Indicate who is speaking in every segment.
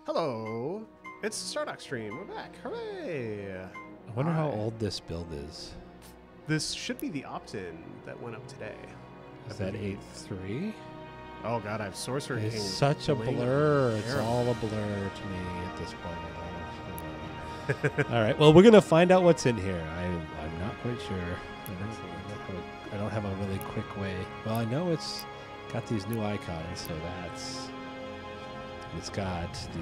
Speaker 1: Hello, it's the Stardock stream. We're back. Hooray!
Speaker 2: I wonder how old this build is.
Speaker 1: This should be the opt-in that went up today.
Speaker 2: Is that 8.3?
Speaker 1: Oh god, I have Sorcerer King.
Speaker 2: It's such a
Speaker 1: bling.
Speaker 2: blur. It's
Speaker 1: Terrible.
Speaker 2: all a blur to me at this point. All right. Well, we're gonna find out what's in here. I'm not quite sure. I don't have a really quick way. Well, I know it's got these new icons, so it's got the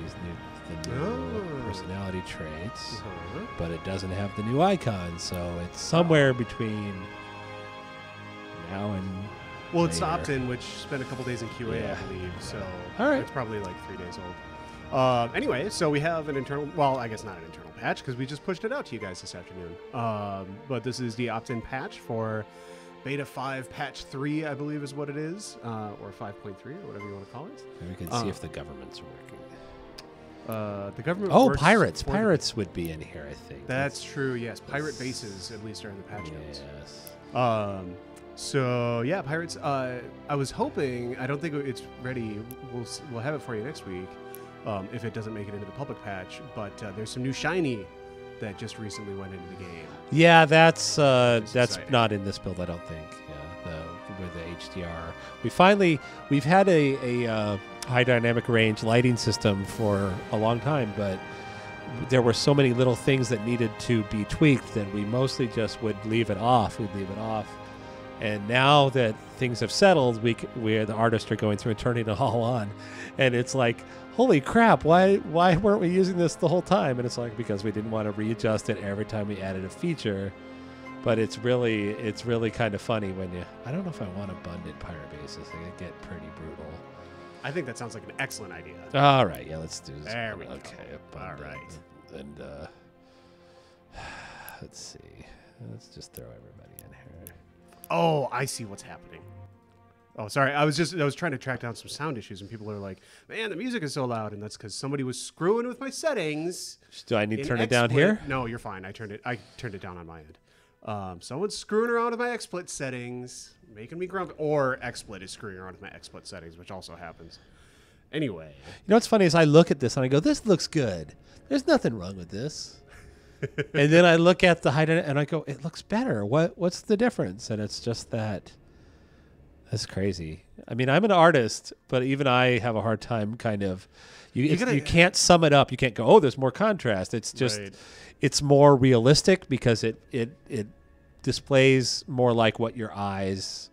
Speaker 2: new personality traits, but it doesn't have the new icons. So it's somewhere between now and.
Speaker 1: Well, it's the
Speaker 2: later.
Speaker 1: opt-in, which spent a couple days in QA,
Speaker 2: Yeah.
Speaker 1: I believe. So
Speaker 2: All right.
Speaker 1: it's probably like 3 days old. Anyway, so we have an internal. Well, I guess not an internal patch because we just pushed it out to you guys this afternoon. But this is the opt-in patch for Beta 5 Patch 3, I believe is what it is, or 5.3 or whatever you want to call it.
Speaker 2: We can see if the governments are working.
Speaker 1: The government.
Speaker 2: Oh,
Speaker 1: works
Speaker 2: pirates!
Speaker 1: for
Speaker 2: Pirates would be in here, I think.
Speaker 1: That's true. Yes, pirate bases at least are in the patch notes.
Speaker 2: Yes.
Speaker 1: So yeah, pirates. I was hoping. I don't think it's ready. We'll have it for you next week, if it doesn't make it into the public patch. But there's some new shiny that just recently went into the game.
Speaker 2: Yeah, that's
Speaker 1: exciting.
Speaker 2: not in this build, I don't think. Yeah, with the HDR. We've had a high dynamic range lighting system for a long time, but there were so many little things that needed to be tweaked that we mostly just would leave it off. We'd leave it off. And now that things have settled, the artists are going through and turning it all on, and it's like, holy crap! Why weren't we using this the whole time? And it's like, because we didn't want to readjust it every time we added a feature. But it's really kind of funny when I don't know if I want abundant pirate bases. They could get pretty brutal.
Speaker 1: I think that sounds like an excellent idea.
Speaker 2: All right, yeah, let's do this.
Speaker 1: There we go.
Speaker 2: Okay,
Speaker 1: All
Speaker 2: abundant.
Speaker 1: right.
Speaker 2: And let's see. Let's just throw everybody in here.
Speaker 1: Oh, I see what's happening. Oh, sorry. I was trying to track down some sound issues, and people are like, "Man, the music is so loud," and that's because somebody was screwing with my settings.
Speaker 2: Do I need to
Speaker 1: in
Speaker 2: turn it down
Speaker 1: XSplit.
Speaker 2: here?
Speaker 1: No, you're fine. I turned it down on my end. Someone's screwing around with my XSplit settings, making me grumpy. Or XSplit is screwing around with my XSplit settings, which also happens. Anyway,
Speaker 2: You know what's funny is I look at this and I go, "This looks good. There's nothing wrong with this." And then I look at the height and I go, "It looks better. What's the difference?" And it's just that. That's crazy. I mean, I'm an artist, but even I have a hard time kind of. You can't sum it up. You can't go, "Oh, there's more contrast." It's just,
Speaker 1: Right.
Speaker 2: It's more realistic because it displays more like what your eyes.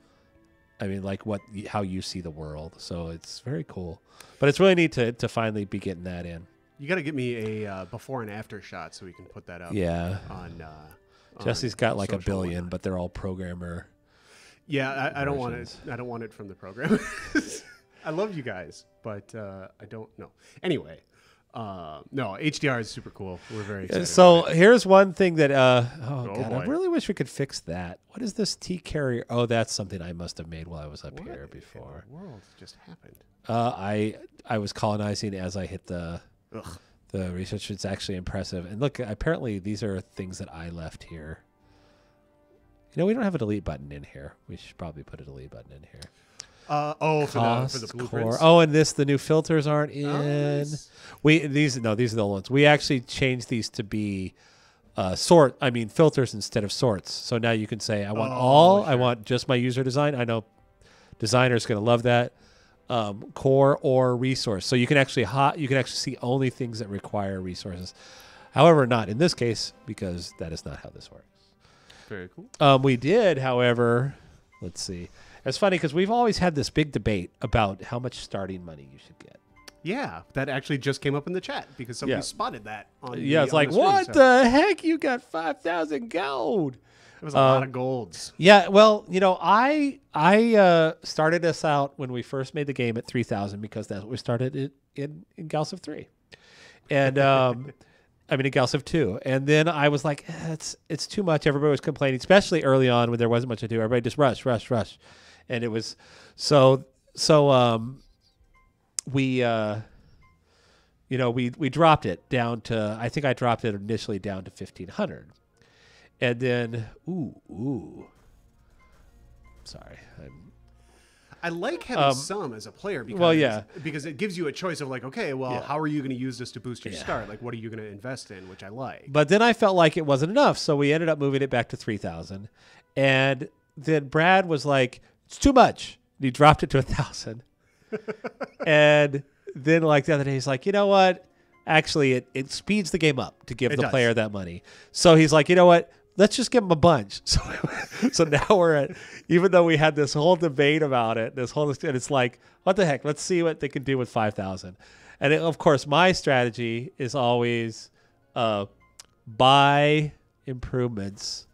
Speaker 2: I mean, like how you see the world. So it's very cool. But it's really neat to finally be getting that in.
Speaker 1: you got to get me a before and after shot so we can put that up.
Speaker 2: Yeah.
Speaker 1: On
Speaker 2: Jesse's got like a
Speaker 1: social
Speaker 2: billion,
Speaker 1: whatnot.
Speaker 2: but they're all programmer.
Speaker 1: Yeah, I don't want it.
Speaker 2: versions.
Speaker 1: I don't want it from the program. I love you guys, but I don't know. Anyway, no, HDR is super cool. We're very excited.
Speaker 2: So
Speaker 1: about it.
Speaker 2: here's one thing that God, I
Speaker 1: boy.
Speaker 2: really wish we could fix that. What is this T carrier? Oh, that's something I must have made while I was up
Speaker 1: What
Speaker 2: here
Speaker 1: in
Speaker 2: before.
Speaker 1: the world just happened?
Speaker 2: I was colonizing as I hit the
Speaker 1: Ugh.
Speaker 2: research. It's actually impressive. And look, apparently these are things that I left here. You know, we don't have a delete button in here. We should probably put a delete button in here.
Speaker 1: For the blueprints.
Speaker 2: Oh, and the new filters aren't in.
Speaker 1: Nice.
Speaker 2: These are the old ones. We actually changed these to be filters instead of sorts. So now you can say, I want all. I
Speaker 1: sure.
Speaker 2: want just my user design. I know designers going to love that. Core or resource. So you can actually see only things that require resources. However, not in this case because that is not how this works.
Speaker 1: Very cool.
Speaker 2: We did, however, let's see. It's funny because we've always had this big debate about how much starting money you should get.
Speaker 1: Yeah, that actually just came up in the chat because somebody
Speaker 2: Yeah.
Speaker 1: spotted that. On
Speaker 2: It's
Speaker 1: on
Speaker 2: like,
Speaker 1: the stream,
Speaker 2: what
Speaker 1: so
Speaker 2: the heck? You got 5,000 gold.
Speaker 1: It was a lot of golds.
Speaker 2: Yeah, well, I started us out when we first made the game at 3,000 because that's what we started it in Gauss of 3. And I mean, in Gauss of 2. And then I was like, it's too much. Everybody was complaining, especially early on when there wasn't much to do. Everybody just rush. And it was we dropped it down to, I think I dropped it initially down to 1,500. And then, sorry.
Speaker 1: I like having some as a player because, because it gives you a choice of like, okay, well, how are you going to use this to boost your start? Like, what are you going to invest in, which I like.
Speaker 2: But then I felt like it wasn't enough, so we ended up moving it back to 3,000. And then Brad was like, it's too much. And he dropped it to 1,000. And then like the other day, he's like, you know what? Actually, it speeds the game up to give the player that money. So he's like, you know what? Let's just give him a bunch. So now we're at, even though we had this whole debate about it, and it's like, what the heck? Let's see what they can do with 5,000. And of course, my strategy is always buy improvements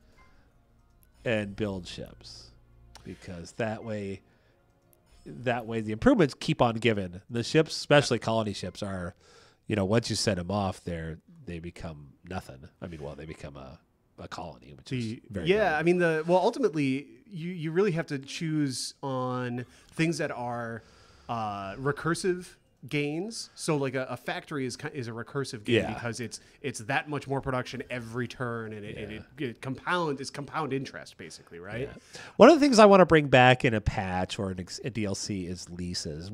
Speaker 2: and build ships, because that way the improvements keep on giving. The ships, especially colony ships, are, once you set them off, they become nothing. I mean, they become a colony, which is very valuable.
Speaker 1: I mean, ultimately you really have to choose on things that are recursive gains. So like a factory is a recursive gain because it's that much more production every turn, and it compound interest basically, right?
Speaker 2: Yeah. One of the things I want to bring back in a patch or a DLC is leases.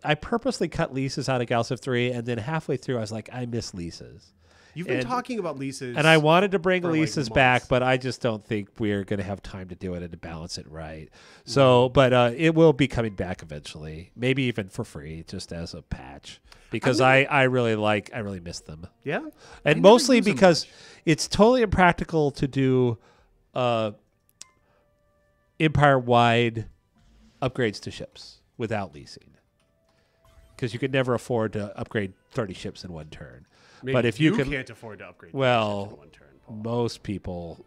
Speaker 2: I purposely cut leases out of Galactic 3, and then halfway through I was like, I miss leases.
Speaker 1: You've been talking about leases.
Speaker 2: And I wanted to bring leases back, but I just don't think we're going to have time to do it and to balance it right. So, but it will be coming back eventually, maybe even for free, just as a patch, because I really miss them.
Speaker 1: Yeah.
Speaker 2: And mostly because it's totally impractical to do Empire-wide upgrades to ships without leasing, because you could never afford to upgrade 30 ships in one turn.
Speaker 1: Maybe
Speaker 2: but if
Speaker 1: you can't afford to upgrade, ships in one turn, Paul.
Speaker 2: Most people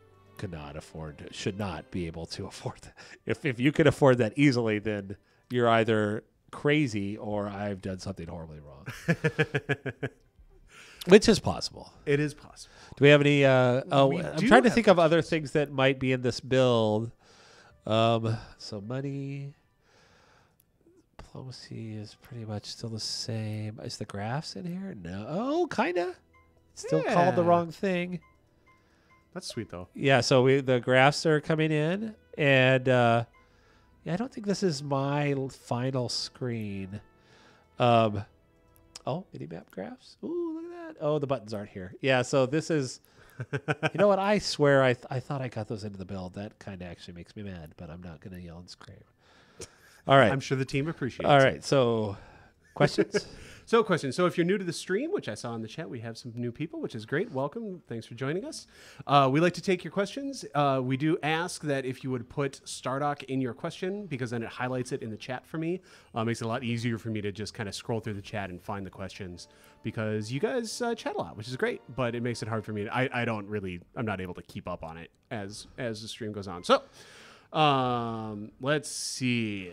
Speaker 2: should not be able to afford that. If you can afford that easily, then you're either crazy or I've done something horribly wrong. Which is possible.
Speaker 1: It is possible.
Speaker 2: Do we have any? I'm trying to think of other things that might be in this build. So money. Diplomacy is pretty much still the same. Is the graphs in here? No. Oh, kind of. Still called the wrong thing.
Speaker 1: That's sweet, though.
Speaker 2: Yeah, so the graphs are coming in. And I don't think this is my final screen. Oh, mini-map graphs. Ooh, look at that. Oh, the buttons aren't here. Yeah, so this is... You know what? I swear I thought I got those into the build. That kind of actually makes me mad, but I'm not going to yell and scream. All right.
Speaker 1: I'm sure the team appreciates it.
Speaker 2: All right. So, questions?
Speaker 1: So if you're new to the stream, which I saw in the chat, we have some new people, which is great. Welcome. Thanks for joining us. We like to take your questions. We do ask that if you would put Stardock in your question, because then it highlights it in the chat for me. Makes it a lot easier for me to just kind of scroll through the chat and find the questions, because you guys chat a lot, which is great, but it makes it hard for me. I'm not able to keep up on it as the stream goes on. So let's see.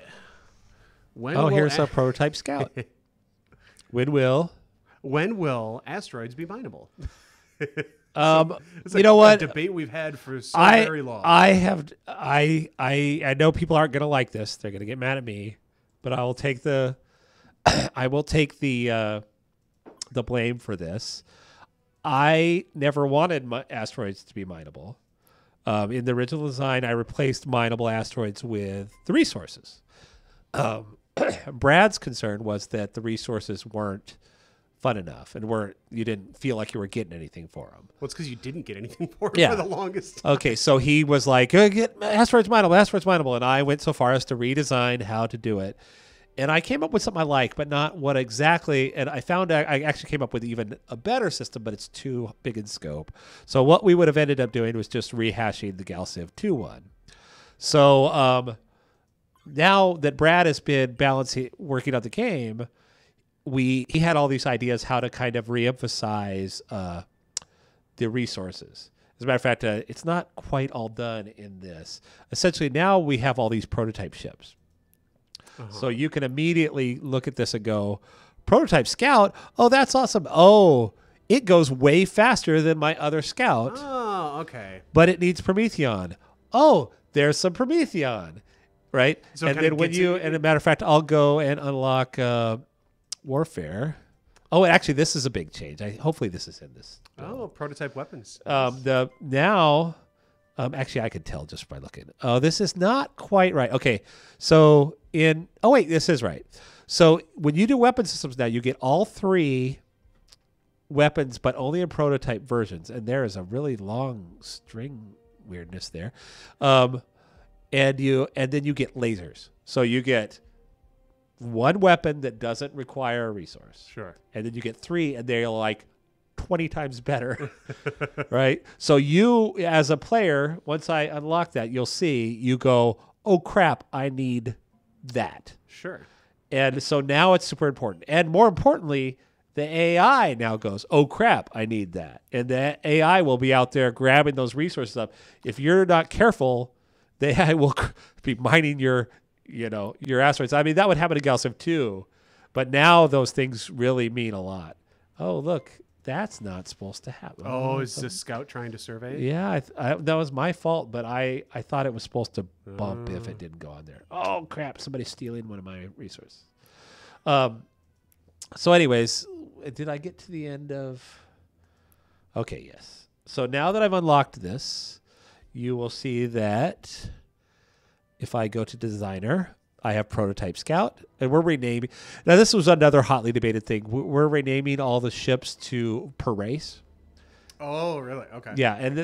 Speaker 2: Here's a prototype scout. When will
Speaker 1: asteroids be mineable?
Speaker 2: You know what?
Speaker 1: A debate we've had for very long.
Speaker 2: I know people aren't going to like this. They're going to get mad at me, but I will take the blame for this. I never wanted asteroids to be mineable. In the original design, I replaced mineable asteroids with the resources. Brad's concern was that the resources weren't fun enough and you didn't feel like you were getting anything for them.
Speaker 1: Well, it's because you didn't get anything for them for the longest time.
Speaker 2: Okay, so he was like, get asteroids mineable, and I went so far as to redesign how to do it. And I came up with something I like, but not what exactly. And I found I actually came up with even a better system, but it's too big in scope. So what we would have ended up doing was just rehashing the Galciv 2 one. So now that Brad has been working out the game, he had all these ideas how to kind of reemphasize the resources. As a matter of fact, it's not quite all done in this. Essentially, now we have all these prototype ships. So you can immediately look at this and go, prototype scout? Oh, that's awesome. Oh, it goes way faster than my other scout.
Speaker 1: Oh, okay.
Speaker 2: But it needs Prometheon. Oh, there's some Prometheon, right?
Speaker 1: So
Speaker 2: and then and as a matter of fact, I'll go and unlock Warfare. Oh, actually, this is a big change. Hopefully this is in this.
Speaker 1: Prototype weapons.
Speaker 2: Actually, I could tell just by looking. Oh, this is not quite right. Okay, so oh wait, this is right. So when you do weapon systems now, you get all 3 weapons, but only in prototype versions, and there is a really long string weirdness there. And then you get lasers. So you get 1 weapon that doesn't require a resource.
Speaker 1: Sure.
Speaker 2: And then you get 3, and they're like 20 times better. Right? So you, as a player, once I unlock that, you'll see, you go, oh crap, I need that.
Speaker 1: Sure.
Speaker 2: And so now it's super important. And more importantly, the AI now goes, oh crap, I need that. And the AI will be out there grabbing those resources up. If you're not careful, the AI will be mining your asteroids. I mean, that would happen to Galactic too, but now those things really mean a lot. Oh, look, that's not supposed to happen.
Speaker 1: Oh, is the scout trying to survey?
Speaker 2: Yeah, that was my fault, but I thought it was supposed to bump if it didn't go on there. Oh, crap, somebody's stealing one of my resources. So anyways, did I get to the end of... Okay, yes. So now that I've unlocked this, you will see that... If I go to designer, I have prototype scout, and we're renaming. Now, this was another hotly debated thing. We're renaming all the ships per race.
Speaker 1: Oh, really? Okay.
Speaker 2: Yeah, and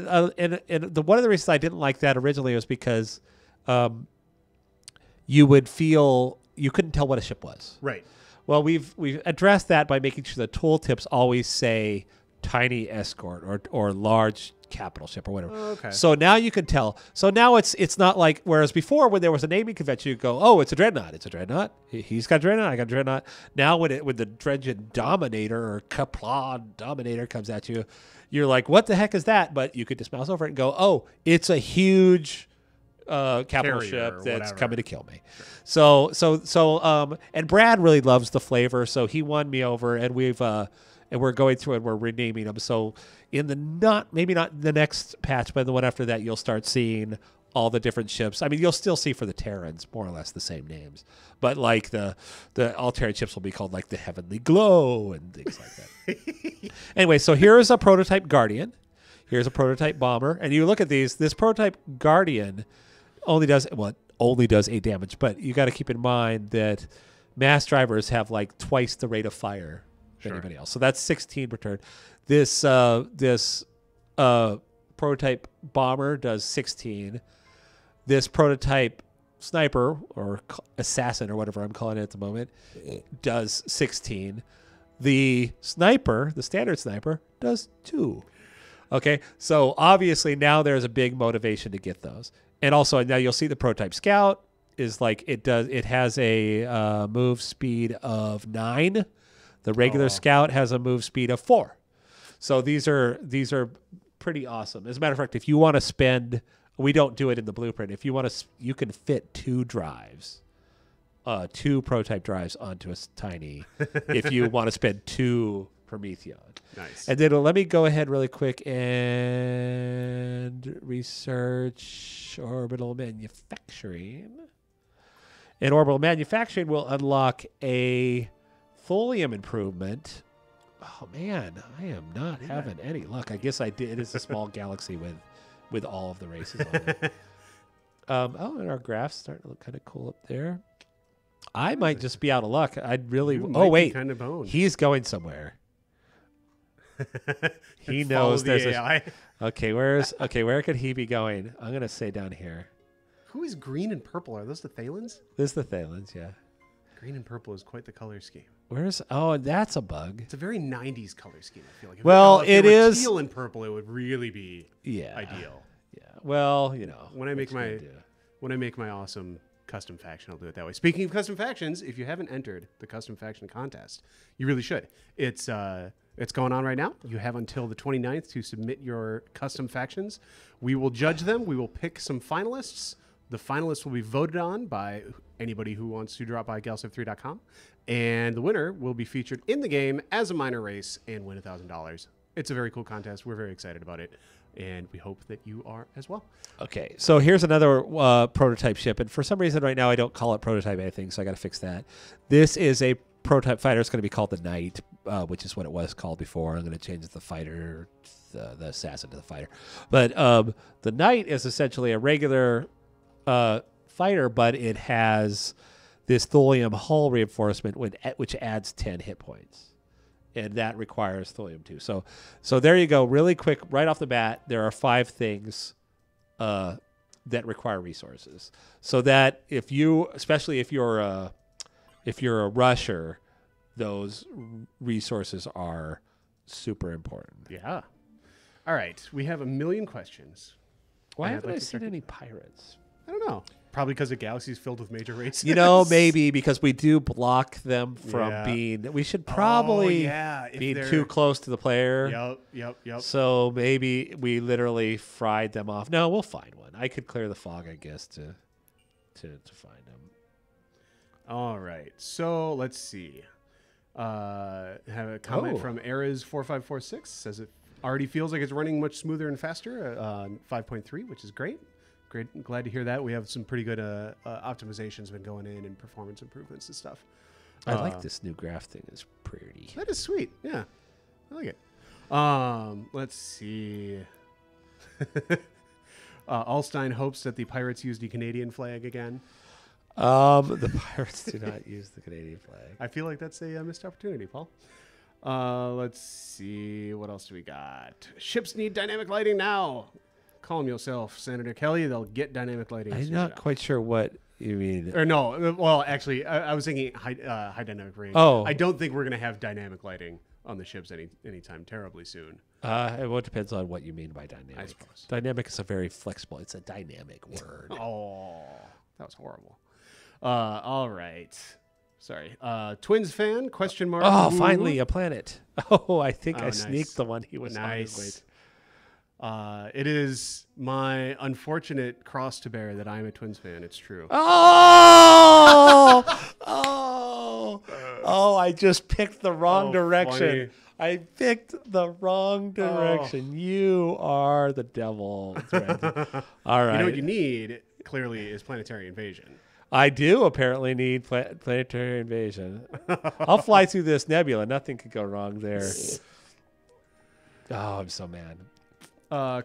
Speaker 2: one of the reasons I didn't like that originally was because you couldn't tell what a ship was.
Speaker 1: Right.
Speaker 2: Well, we've addressed that by making sure the tooltips always say tiny escort or large capital ship or whatever.
Speaker 1: Oh, okay.
Speaker 2: So now you can tell. So now it's not like, whereas before when there was a naming convention, you go, oh, it's a dreadnought. It's a dreadnought. He's got dreadnought. I got dreadnought. Now when the Dredgen Dominator or Kaplan Dominator comes at you, you're like, what the heck is that? But you could just mouse over it and go, oh, it's a huge capital ship that's coming to kill me. Sure. So and Brad really loves the flavor, so he won me over, and we're going through and we're renaming them. So in maybe not the next patch, but the one after that, you'll start seeing all the different ships. I mean, you'll still see for the Terrans more or less the same names, but like the all Terran ships will be called like the Heavenly Glow and things like that. Anyway, so here is a prototype Guardian. Here's a prototype Bomber, and you look at these. This prototype Guardian only does 8 damage, but you got to keep in mind that mass drivers have like twice the rate of fire than anybody else. So that's 16 per turn. This prototype Bomber does 16. This prototype Sniper or Assassin or whatever I'm calling it at the moment does 16. The Sniper, the standard Sniper, does 2. Okay, so obviously now there's a big motivation to get those. And also now you'll see the prototype Scout is like it has a move speed of 9. The regular Scout has a move speed of 4. So these are pretty awesome. As a matter of fact, if you want to spend, we don't do it in the blueprint. If you want to, you can fit 2 drives, 2 prototype drives onto a tiny. If you want to spend 2 Prometheon.
Speaker 1: Nice.
Speaker 2: And then let me go ahead really quick and research orbital manufacturing. And orbital manufacturing will unlock a Tholium improvement. Oh man, I am not having any luck. I guess I did. It is a small galaxy with all of the races on it. And our graphs starting to look kind of cool up there. I might just be out of luck. I'd really. Oh wait,
Speaker 1: kind of boned.
Speaker 2: He's going somewhere. He knows there's
Speaker 1: AI.
Speaker 2: Where could he be going? I'm gonna say down here.
Speaker 1: Who is green and purple? Are those the Thalans?
Speaker 2: This is the Thalans, yeah.
Speaker 1: Green and purple is quite the color scheme.
Speaker 2: That's a bug.
Speaker 1: It's a very 90s color scheme, I feel like.
Speaker 2: If
Speaker 1: it is teal and purple, it would really be ideal.
Speaker 2: Yeah. Well,
Speaker 1: when I make my awesome custom faction, I'll do it that way. Speaking of custom factions, if you haven't entered the custom faction contest, you really should. It's going on right now. You have until the 29th to submit your custom factions. We will judge them. We will pick some finalists. The finalists will be voted on by anybody who wants to drop by galactic3.com. And the winner will be featured in the game as a minor race and win $1,000. It's a very cool contest. We're very excited about it. And we hope that you are as well.
Speaker 2: Okay, so here's another prototype ship. And for some reason right now I don't call it prototype anything, so I got to fix that. This is a prototype fighter. It's going to be called the Knight, which is what it was called before. I'm going to change the fighter, the assassin to the fighter. But the Knight is essentially a regular fighter, but it has this thulium hull reinforcement, which adds 10 hit points. And that requires thulium too. So there you go. Really quick, right off the bat, there are 5 things that require resources. So that especially if you're a rusher, those resources are super important.
Speaker 1: Yeah. All right. We have a million questions.
Speaker 2: Why haven't I seen any pirates?
Speaker 1: I don't know. Probably because the galaxy's filled with major races.
Speaker 2: Maybe because we do block them from being. We should probably be too close to the player.
Speaker 1: Yep.
Speaker 2: So maybe we literally fried them off. No, we'll find one. I could clear the fog, I guess, to find them.
Speaker 1: All right. So let's see. Have a comment from Eras4546. Says it already feels like it's running much smoother and faster on 5.3, which is great. Great. Glad to hear that. We have some pretty good optimizations been going in and performance improvements and stuff.
Speaker 2: I like this new graph thing. It's pretty.
Speaker 1: That is sweet. Yeah. I like it. Let's see. Alstein hopes that the Pirates use the Canadian flag again.
Speaker 2: The Pirates do not use the Canadian flag.
Speaker 1: I feel like that's a missed opportunity, Paul. Let's see. What else do we got? Ships need dynamic lighting now. Calm yourself, Senator Kelly. They'll get dynamic lighting.
Speaker 2: I'm not quite sure what you mean.
Speaker 1: Or no. Well, actually, I was thinking high dynamic range.
Speaker 2: Oh.
Speaker 1: I don't think we're going to have dynamic lighting on the ships anytime terribly soon.
Speaker 2: It depends on what you mean by dynamic.
Speaker 1: I suppose.
Speaker 2: Dynamic is a very flexible. It's a dynamic word.
Speaker 1: Oh, that was horrible. All right. Sorry. Twins fan, question mark.
Speaker 2: Oh, finally a planet. Oh, I think I sneaked
Speaker 1: nice.
Speaker 2: the one he was on his way to.
Speaker 1: It is my unfortunate cross to bear that I'm a Twins fan. It's true.
Speaker 2: Oh, I just picked the wrong direction.
Speaker 1: Funny.
Speaker 2: I picked the wrong direction. You are the devil. All right.
Speaker 1: You know what you need, clearly, is planetary invasion.
Speaker 2: I do apparently need planetary invasion. I'll fly through this nebula. Nothing could go wrong there. Oh, I'm so mad.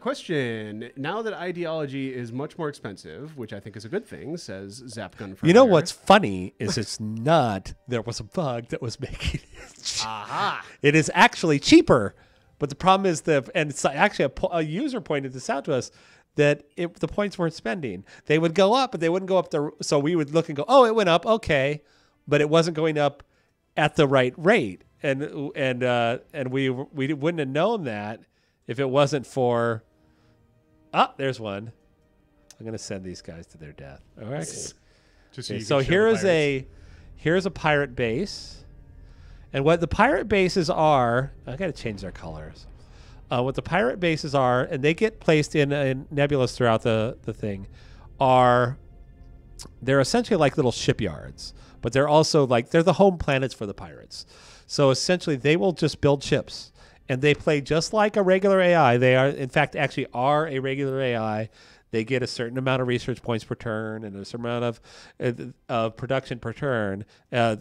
Speaker 1: Question. Now that ideology is much more expensive, which I think is a good thing, says Zapgun.
Speaker 2: You know what's funny is it's not. There was a bug that was making it.
Speaker 1: Aha!
Speaker 2: It is actually cheaper, but the problem is and it's actually a user pointed this out to us that the points weren't spending. They would go up, but they wouldn't go up so we would look and go, oh, it went up, okay, but it wasn't going up at the right rate, and we wouldn't have known that. If it wasn't for, there's one. I'm gonna send these guys to their death. All right. So here's a pirate base, and what the pirate bases are, I gotta change their colors. What the pirate bases are, and they get placed in nebulas throughout the thing, they're essentially like little shipyards, but they're also they're the home planets for the pirates. So essentially, they will just build ships. And they play just like a regular AI. They are, in fact, actually are a regular AI. They get a certain amount of research points per turn and a certain amount of production per turn,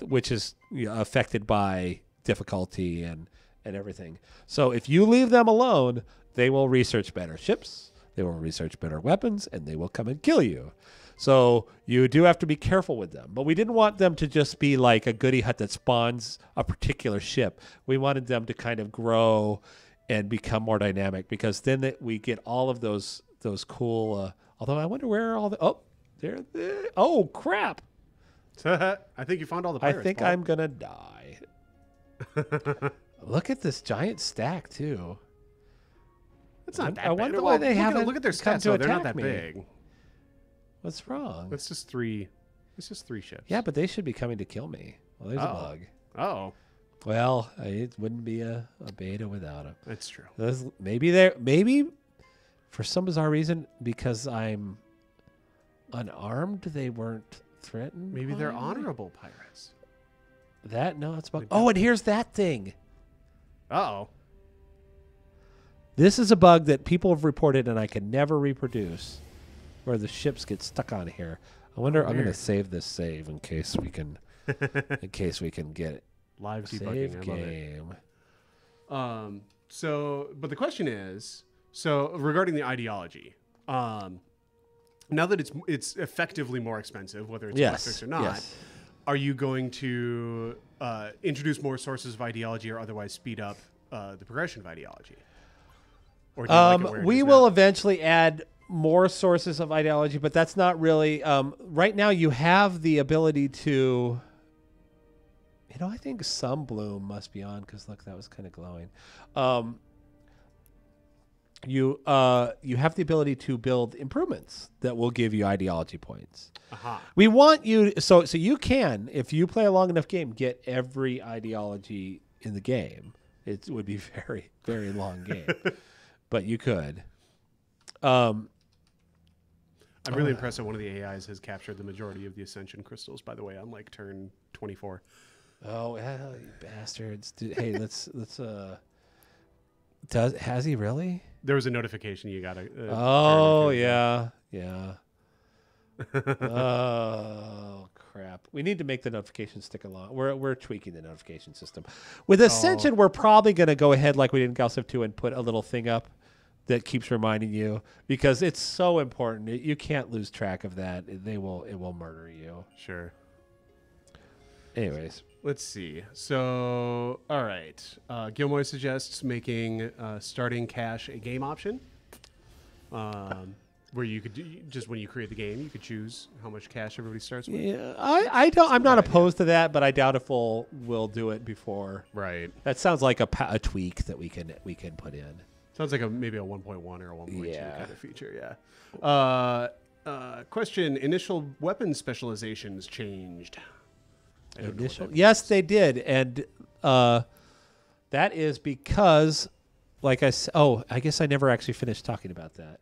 Speaker 2: which is affected by difficulty and everything. So if you leave them alone, they will research better ships, they will research better weapons, and they will come and kill you. So you do have to be careful with them. But we didn't want them to just be like a goody hut that spawns a particular ship. We wanted them to kind of grow and become more dynamic, because then we get all of those cool. Although I wonder where all the there. Oh crap!
Speaker 1: I think you found all the pirates.
Speaker 2: I think
Speaker 1: Paul.
Speaker 2: I'm gonna die. Look at this giant stack too.
Speaker 1: It's not that big.
Speaker 2: I wonder why they haven't.
Speaker 1: Look at their stats. They're not that big.
Speaker 2: What's wrong?
Speaker 1: It's just three ships.
Speaker 2: Yeah, but they should be coming to kill me. Well, there's a bug.
Speaker 1: Oh.
Speaker 2: Well, it wouldn't be a beta without them.
Speaker 1: That's true.
Speaker 2: Maybe for some bizarre reason, because I'm unarmed, they weren't threatened.
Speaker 1: Maybe they're honorable pirates.
Speaker 2: It's a bug. Oh, and here's that thing.
Speaker 1: Uh-oh.
Speaker 2: This is a bug that people have reported, and I can never reproduce, where the ships get stuck on here. I wonder. I'm going to save this save in case we can get it.
Speaker 1: Live debugging.
Speaker 2: Save
Speaker 1: I
Speaker 2: game.
Speaker 1: Love it. But the question is, regarding the ideology, now that it's effectively more expensive, whether it's graphics or not, are you going to introduce more sources of ideology or otherwise speed up the progression of ideology? Or do you like it where it
Speaker 2: We
Speaker 1: is
Speaker 2: will
Speaker 1: now?
Speaker 2: eventually add more sources of ideology, but that's not really right now. You have the ability to, I think some bloom must be on because look, that was kind of glowing. You have the ability to build improvements that will give you ideology points. We want you so you can, if you play a long enough game, get every ideology in the game. It would be very, very long game, but you could.
Speaker 1: I'm really impressed that one of the AIs has captured the majority of the Ascension crystals, by the way, on like turn 24.
Speaker 2: Oh, hell, you bastards! Hey, let's. Has he really?
Speaker 1: There was a notification you got to.
Speaker 2: Oh yeah. Oh crap! We need to make the notifications stick along. We're tweaking the notification system. With Ascension, we're probably going to go ahead like we did in Galactic 2 and put a little thing up that keeps reminding you because it's so important. You can't lose track of that. It will murder you.
Speaker 1: Sure.
Speaker 2: Anyways.
Speaker 1: Let's see. So, all right. Gilmore suggests making starting cache a game option, where you could just when you create the game, you could choose how much cache everybody starts with.
Speaker 2: Yeah, I don't. I'm not opposed to that, but I doubt if we'll do it before.
Speaker 1: Right.
Speaker 2: That sounds like a tweak that we can put in.
Speaker 1: Sounds like maybe a 1.1 or a 1.2
Speaker 2: Yeah.
Speaker 1: kind of feature. Yeah. Question: initial weapon specializations changed. I don't know what that means.
Speaker 2: Yes, they did, and that is because, like I said, I guess I never actually finished talking about that.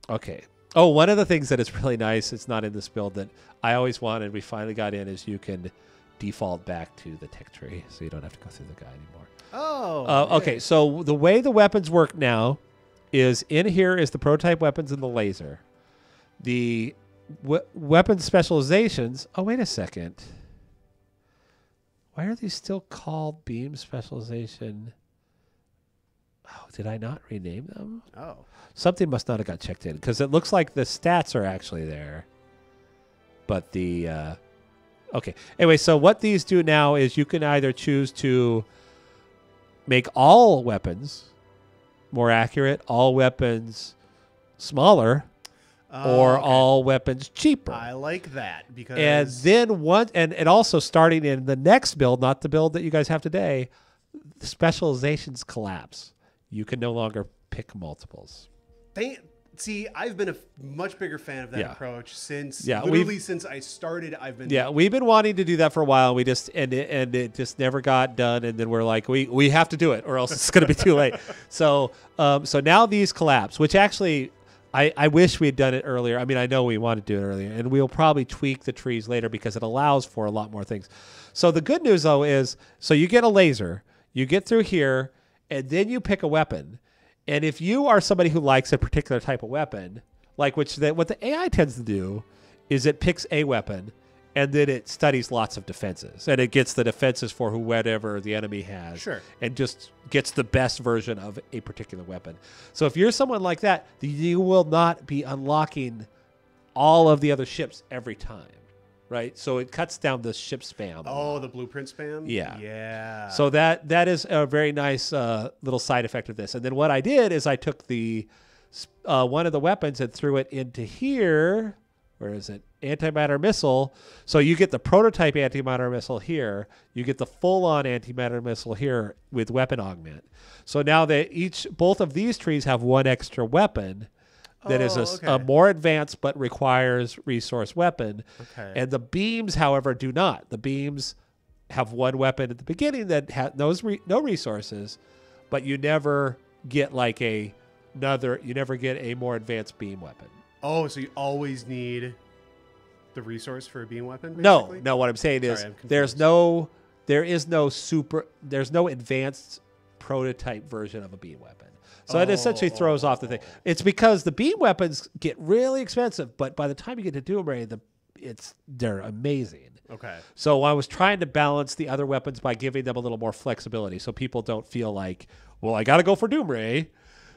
Speaker 2: Okay. Oh, one of the things that is really nice, it's not in this build that I always wanted, we finally got in, is you can default back to the tech tree, so you don't have to go through the guy anymore.
Speaker 1: Oh.
Speaker 2: Okay, so the way the weapons work now is in here is the prototype weapons and the laser. The weapon specializations. Oh, wait a second. Why are these still called beam specialization? Oh, did I not rename them?
Speaker 1: Oh.
Speaker 2: Something must not have got checked in because it looks like the stats are actually there. But the... okay. Anyway, so what these do now is you can either choose to make all weapons more accurate, all weapons smaller, or all weapons cheaper.
Speaker 1: I like that because
Speaker 2: and then and also starting in the next build, not the build that you guys have today, the specializations collapse. You can no longer pick multiples.
Speaker 1: See, I've been a much bigger fan of that
Speaker 2: Yeah.
Speaker 1: approach since
Speaker 2: Yeah,
Speaker 1: literally since I started. I've been
Speaker 2: We've been wanting to do that for a while. We just and it just never got done. And then we're like, we have to do it, or else it's going to be too late. So now these collapse, which actually. I wish we had done it earlier. I mean, I know we want to do it earlier, and we'll probably tweak the trees later because it allows for a lot more things. So the good news, though, is so you get a laser, you get through here, and then you pick a weapon. And if you are somebody who likes a particular type of weapon, like what the AI tends to do is it picks a weapon, and then it studies lots of defenses, and it gets the defenses for whatever the enemy has,
Speaker 1: Sure.
Speaker 2: and just gets the best version of a particular weapon. So if you're someone like that, you will not be unlocking all of the other ships every time, right? So it cuts down the ship spam.
Speaker 1: Oh, the blueprint spam?
Speaker 2: Yeah.
Speaker 1: Yeah.
Speaker 2: So that is a very nice little side effect of this. And then what I did is I took the one of the weapons and threw it into here. Where is it? Antimatter missile. So you get the prototype antimatter missile here. You get the full-on antimatter missile here with weapon augment. So now both of these trees have one extra weapon that is a more advanced but requires resource weapon.
Speaker 1: Okay.
Speaker 2: And the beams, however, do not. The beams have one weapon at the beginning that has no resources, but you never get you never get a more advanced beam weapon.
Speaker 1: Oh, so you always need the resource for a beam weapon?
Speaker 2: No,
Speaker 1: Basically?
Speaker 2: what I'm saying is
Speaker 1: Sorry, I'm
Speaker 2: there's
Speaker 1: confused.
Speaker 2: there's no advanced prototype version of a beam weapon. So it essentially throws off the thing. It's because the beam weapons get really expensive, but by the time you get to Doom Ray, they're amazing.
Speaker 1: Okay.
Speaker 2: So I was trying to balance the other weapons by giving them a little more flexibility so people don't feel like, well, I got to go for Doom Ray.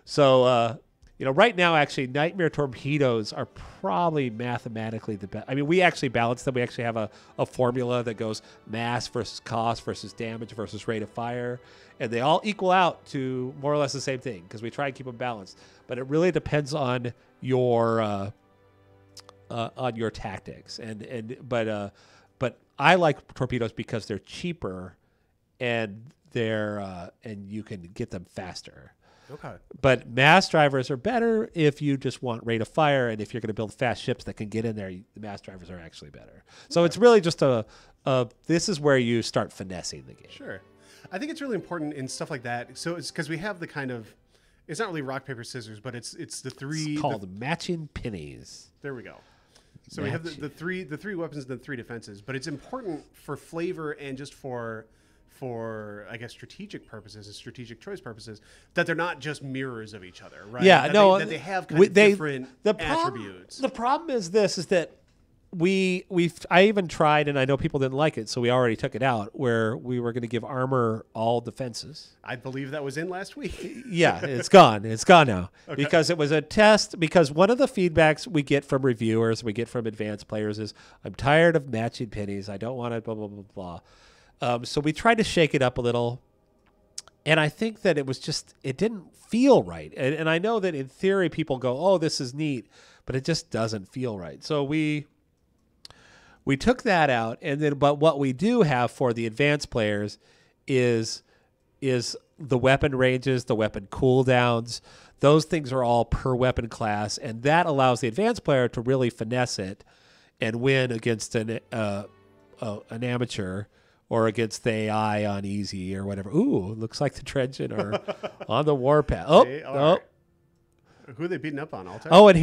Speaker 2: So right now, actually, Nightmare torpedoes are probably mathematically the best. I mean, we actually balance them. We actually have a formula that goes mass versus cost versus damage versus rate of fire. And they all equal out to more or less the same thing because we try and keep them balanced. But it really depends on your tactics. But I like torpedoes because they're cheaper and and you can get them faster.
Speaker 1: Okay.
Speaker 2: But mass drivers are better if you just want rate of fire, and if you're going to build fast ships that can get in there, the mass drivers are actually better. So it's really just this is where you start finessing the game.
Speaker 1: Sure. I think it's really important in stuff like that. So it's because we have the kind of, it's not really rock, paper, scissors, but it's the three.
Speaker 2: It's called matching pennies.
Speaker 1: There we go. So we have the three weapons and the 3 defenses, but it's important for flavor and just for I guess strategic purposes and strategic choice purposes that they're not just mirrors of each other, right?
Speaker 2: Yeah,
Speaker 1: that they have kind of different attributes.
Speaker 2: The problem is that I even tried, and I know people didn't like it, so we already took it out, where we were going to give armor all defenses.
Speaker 1: I believe that was in last week.
Speaker 2: Yeah, it's gone. It's gone now.
Speaker 1: Okay.
Speaker 2: Because it was a test. Because one of the feedbacks we get from reviewers, we get from advanced players is, I'm tired of matching pennies. I don't want to blah, blah, blah, blah. So we tried to shake it up a little. And I think that it didn't feel right. And I know that in theory people go, oh, this is neat. But it just doesn't feel right. So we took that out, but what we do have for the advanced players is the weapon ranges, the weapon cooldowns. Those things are all per weapon class, and that allows the advanced player to really finesse it and win against an amateur or against the AI on easy or whatever. Ooh, looks like the Dredgen are on the warpath. Oh.
Speaker 1: Who are they beating up on? Altar?
Speaker 2: Oh, and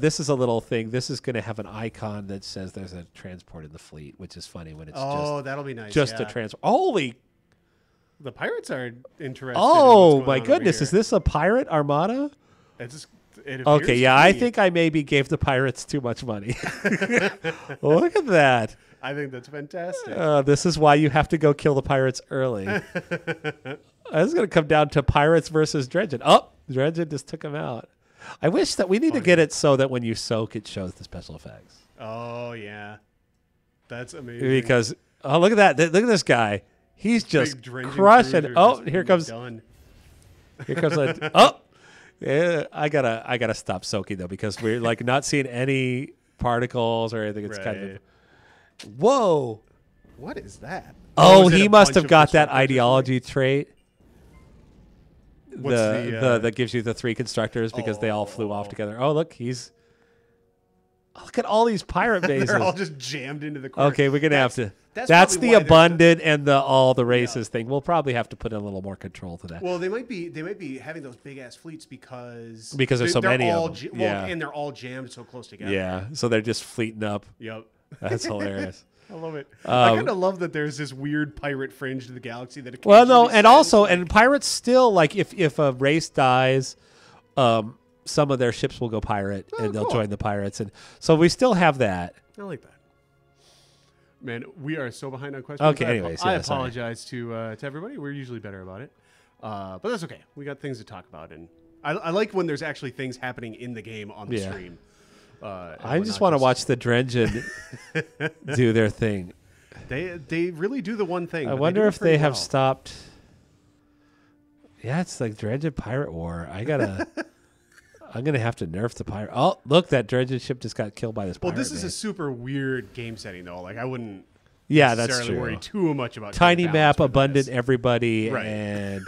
Speaker 2: this is a little thing. This is going to have an icon that says there's a transport in the fleet, which is funny when it's
Speaker 1: that'll be nice.
Speaker 2: Just a transport. Holy.
Speaker 1: The pirates are interested.
Speaker 2: Oh, my goodness. Is this a pirate armada? Okay, yeah, I think I maybe gave the pirates too much money. Look at that.
Speaker 1: I think that's fantastic.
Speaker 2: This is why you have to go kill the pirates early. This is going to come down to pirates versus Dredgen. Oh, Dredgen just took him out. I wish that we need to get it so that when you soak, it shows the special effects.
Speaker 1: Oh, yeah. That's amazing.
Speaker 2: Because, look at that. Look at this guy. He's just crushing. Oh, here comes. Here comes a. Oh, yeah, I gotta stop soaking though because we're like not seeing any particles or anything. It's kind of. Whoa.
Speaker 1: What is that?
Speaker 2: Oh, he must have got that ideology trait. That gives you the 3 constructors because they all flew off together. Oh, look, look at all these pirate bases.
Speaker 1: They're all just jammed into the corner.
Speaker 2: Okay, we're gonna have to. That's the abundant and all the races thing. We'll probably have to put in a little more control to that.
Speaker 1: Well, they might be having those big ass fleets because
Speaker 2: there's so many of them.
Speaker 1: And they're all jammed so close together.
Speaker 2: Yeah, so they're just fleeting up.
Speaker 1: Yep,
Speaker 2: that's hilarious.
Speaker 1: I love it. I kind of love that there's this weird pirate fringe to the galaxy that.
Speaker 2: And pirates still like if a race dies, some of their ships will go pirate and they'll join the pirates, and so we still have that.
Speaker 1: I like that. Man, we are so behind on questions.
Speaker 2: Okay, anyways,
Speaker 1: I apologize to everybody. We're usually better about it, but that's okay. We got things to talk about, and I like when there's actually things happening in the game on the stream.
Speaker 2: I just want to watch the Dredgen do their thing.
Speaker 1: They really do the one thing.
Speaker 2: I wonder if they have stopped. Yeah, it's like Dredgen Pirate War. I'm gonna have to nerf the pirate. Oh, look, that Dredgen ship just got killed by this pirate.
Speaker 1: Well, this is a super weird game setting though. Like I wouldn't.
Speaker 2: Yeah, that's true.
Speaker 1: Worry too much about
Speaker 2: tiny map, abundant everybody, and